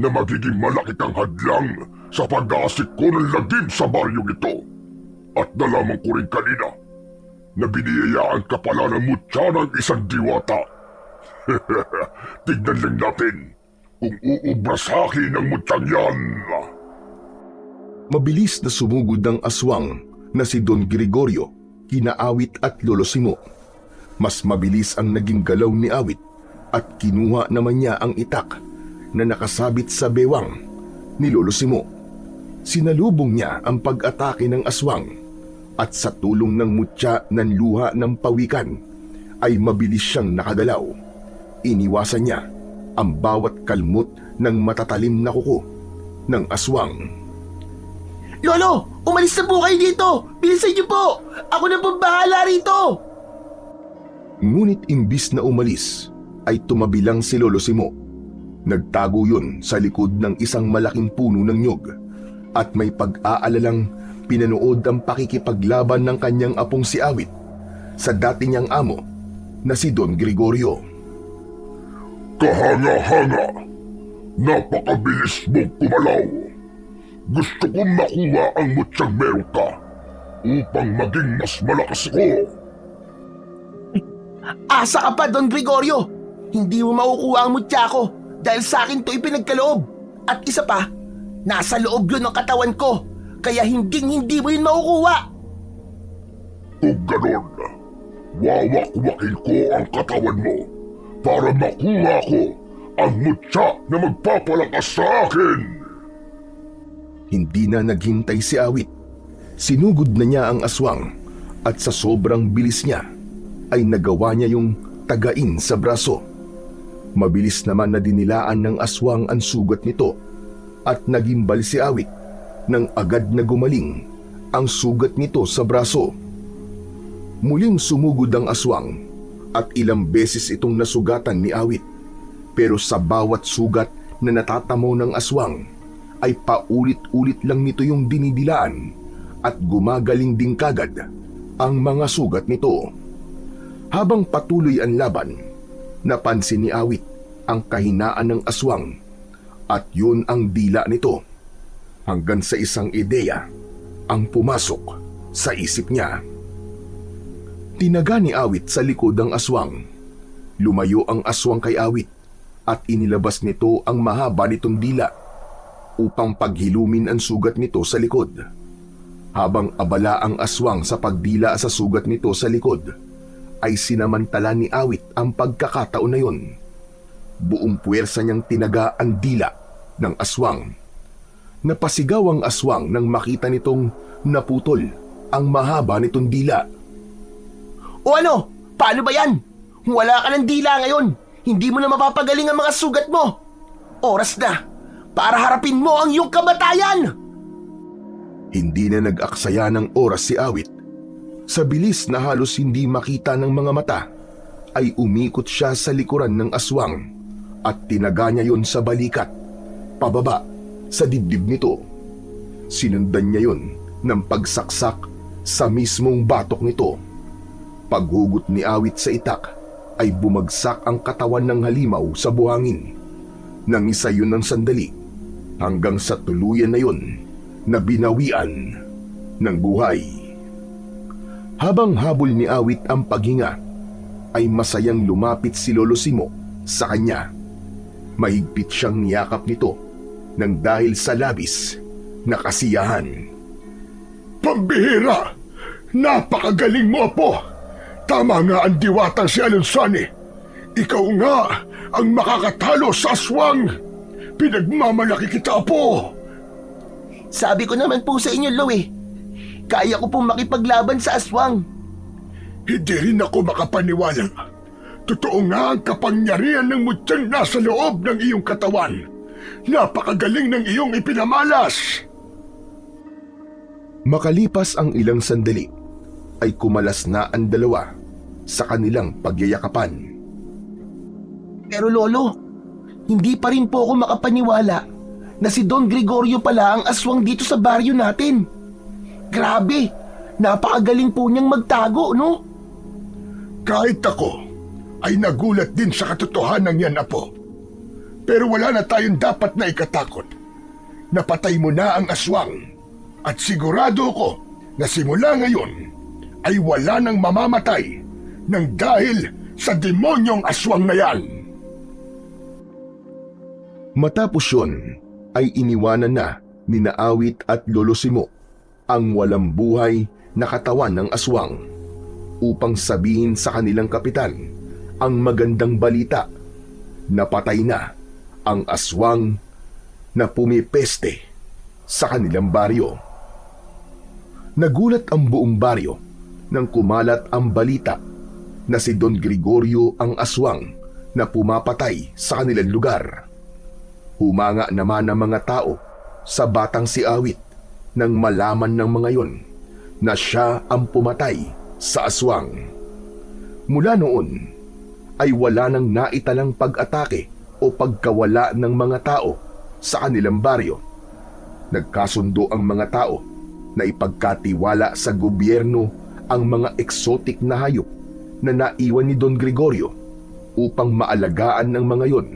na magiging malaki kang hadlang sa pag-aasik ko ng lagim sa baryong ito. At nalaman ko rin kanina na biniyayaan ka pala ng mutya ng isang diwata. Tignan lang natin kung uubra sa akin ang mutyang yan. Mabilis na sumugod ng aswang na si Don Gregorio, kina Awit at Lolo Simo. Mas mabilis ang naging galaw ni Awit at kinuha naman niya ang itak na nakasabit sa bewang ni Lolo Simo. Sinalubong niya ang pag-atake ng aswang at sa tulong ng mutya ng luha ng pawikan ay mabilis siyang nakagalaw. Iniwasan niya ang bawat kalmot ng matatalim na kuko ng aswang. Lolo, umalis na po kayo dito! Bilisan niyo po! Ako na pong bahala rito! Ngunit imbis na umalis, ay tumabi lang si Lolo Simo. Nagtago yun sa likod ng isang malaking puno ng nyug at may pag-aalalang pinanood ang pakikipaglaban ng kanyang apong si Awit sa dati niyang amo na si Don Gregorio. Kahanga-hanga! Napakabilis mong kumalaw! Gusto kong makuha ang mutyang meron ka upang maging mas malakas ko. Asa ka pa, Don Gregorio! Hindi mo makukuha ang mutya ko dahil sa akin to ipinagkaloob. At isa pa, nasa loob yun ng katawan ko, kaya hindi mo yun makukuha. Kung ganon, wawak-wakin ko ang katawan mo para makuha ko ang mutya na magpapalakas sa akin. Hindi na naghintay si Awit. Sinugod na niya ang aswang at sa sobrang bilis niya ay nagawa niya yung tagain sa braso. Mabilis naman na dinilaan ng aswang ang sugat nito at nagimbal si Awit nang agad na gumaling ang sugat nito sa braso. Muling sumugod ang aswang at ilang beses itong nasugatan ni Awit. Pero sa bawat sugat na natatamo ng aswang ay paulit-ulit lang nito yung dinidilaan at gumagaling din kagad ang mga sugat nito. Habang patuloy ang laban, napansin ni Awit ang kahinaan ng aswang at yun ang dila nito. Hanggang sa isang ideya ang pumasok sa isip niya. Tinaga ni Awit sa likod ang aswang. Lumayo ang aswang kay Awit at inilabas nito ang mahaba nitong dila upang paghilumin ang sugat nito sa likod. Habang abala ang aswang sa pagdila sa sugat nito sa likod, ay sinamantala ni Awit ang pagkakataon na yun. Buong puwersa niyang tinaga ang dila ng aswang. Napasigaw ang aswang nang makita nitong naputol ang mahaba nitong dila. O ano? Paano ba yan? Wala ka ng dila ngayon. Hindi mo na mapapagaling ang mga sugat mo. Oras na para harapin mo ang iyong kamatayan! Hindi na nag-aksaya ng oras si Awit. Sa bilis na halos hindi makita ng mga mata, ay umikot siya sa likuran ng aswang at tinaga niya yon sa balikat, pababa sa dibdib nito. Sinundan niya yon ng pagsaksak sa mismong batok nito. Paghugot ni Awit sa itak, ay bumagsak ang katawan ng halimaw sa buhangin. Nangisa yun ng sandali, hanggang sa tuluyan na yun na binawian ng buhay. Habang habol ni Awit ang paghinga, ay masayang lumapit si Lolo Simo sa kanya. Mahigpit siyang niyakap nito nang dahil sa labis na kasiyahan. Pambihira! Napakagaling mo, Apo! Tama nga ang diwatang si Alonsani. Ikaw nga ang makakatalo sa aswang. Pinagmamalaki kita, Apo. Sabi ko naman po sa inyo, Lo kaya ko pong makipaglaban sa aswang. Hindi rin ako makapaniwala. Totoo nga ang kapangyarihan ng mutyang nasa loob ng iyong katawan. Napakagaling ng iyong ipinamalas. Makalipas ang ilang sandali, ay kumalas na ang dalawa sa kanilang pagyayakapan. Pero Lolo, hindi pa rin po ako makapaniwala na si Don Gregorio pala ang aswang dito sa baryo natin. Grabe, napakagaling po niyang magtago, no? Kahit ako ay nagulat din sa katotohanan yan, Apo. Pero wala na tayong dapat na ikatakot. Napatay mo na ang aswang at sigurado ko na simula ngayon ay wala nang mamamatay nang dahil sa demonyong aswang na yan. Matapos yun, ay iniwanan na ni Naawit at Lolo Simo ang walang buhay na katawan ng aswang upang sabihin sa kanilang kapitan ang magandang balita na patay na ang aswang na pumipeste sa kanilang baryo. Nagulat ang buong baryo nang kumalat ang balita na si Don Gregorio ang aswang na pumapatay sa kanilang lugar. Humanga naman ang mga tao sa batang si Awit nang malaman ng mga yon na siya ang pumatay sa aswang. Mula noon ay wala nang naitalang pag-atake o pagkawala ng mga tao sa kanilang baryo. Nagkasundo ang mga tao na ipagkatiwala sa gobyerno ang mga exotic na hayop na naiwan ni Don Gregorio upang maalagaan ng mga yon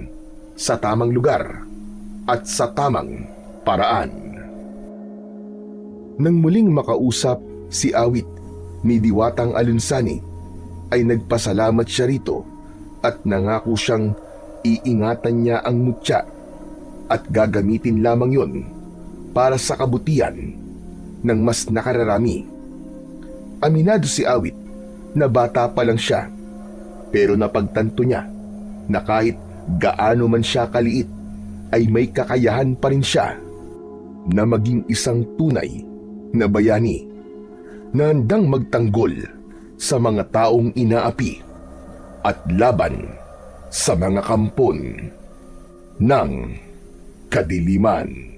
sa tamang lugar at sa tamang paraan. Nang muling makausap si Awit ni Diwatang Alunsani, ay nagpasalamat siya rito at nangako siyang iingatan niya ang mutya at gagamitin lamang yon para sa kabutihan ng mas nakararami. Aminado si Awit na bata pa lang siya, pero napagtanto niya na kahit gaano man siya kaliit ay may kakayahan pa rin siya na maging isang tunay na bayani na handang magtanggol sa mga taong inaapi at laban sa mga kampon ng kadiliman.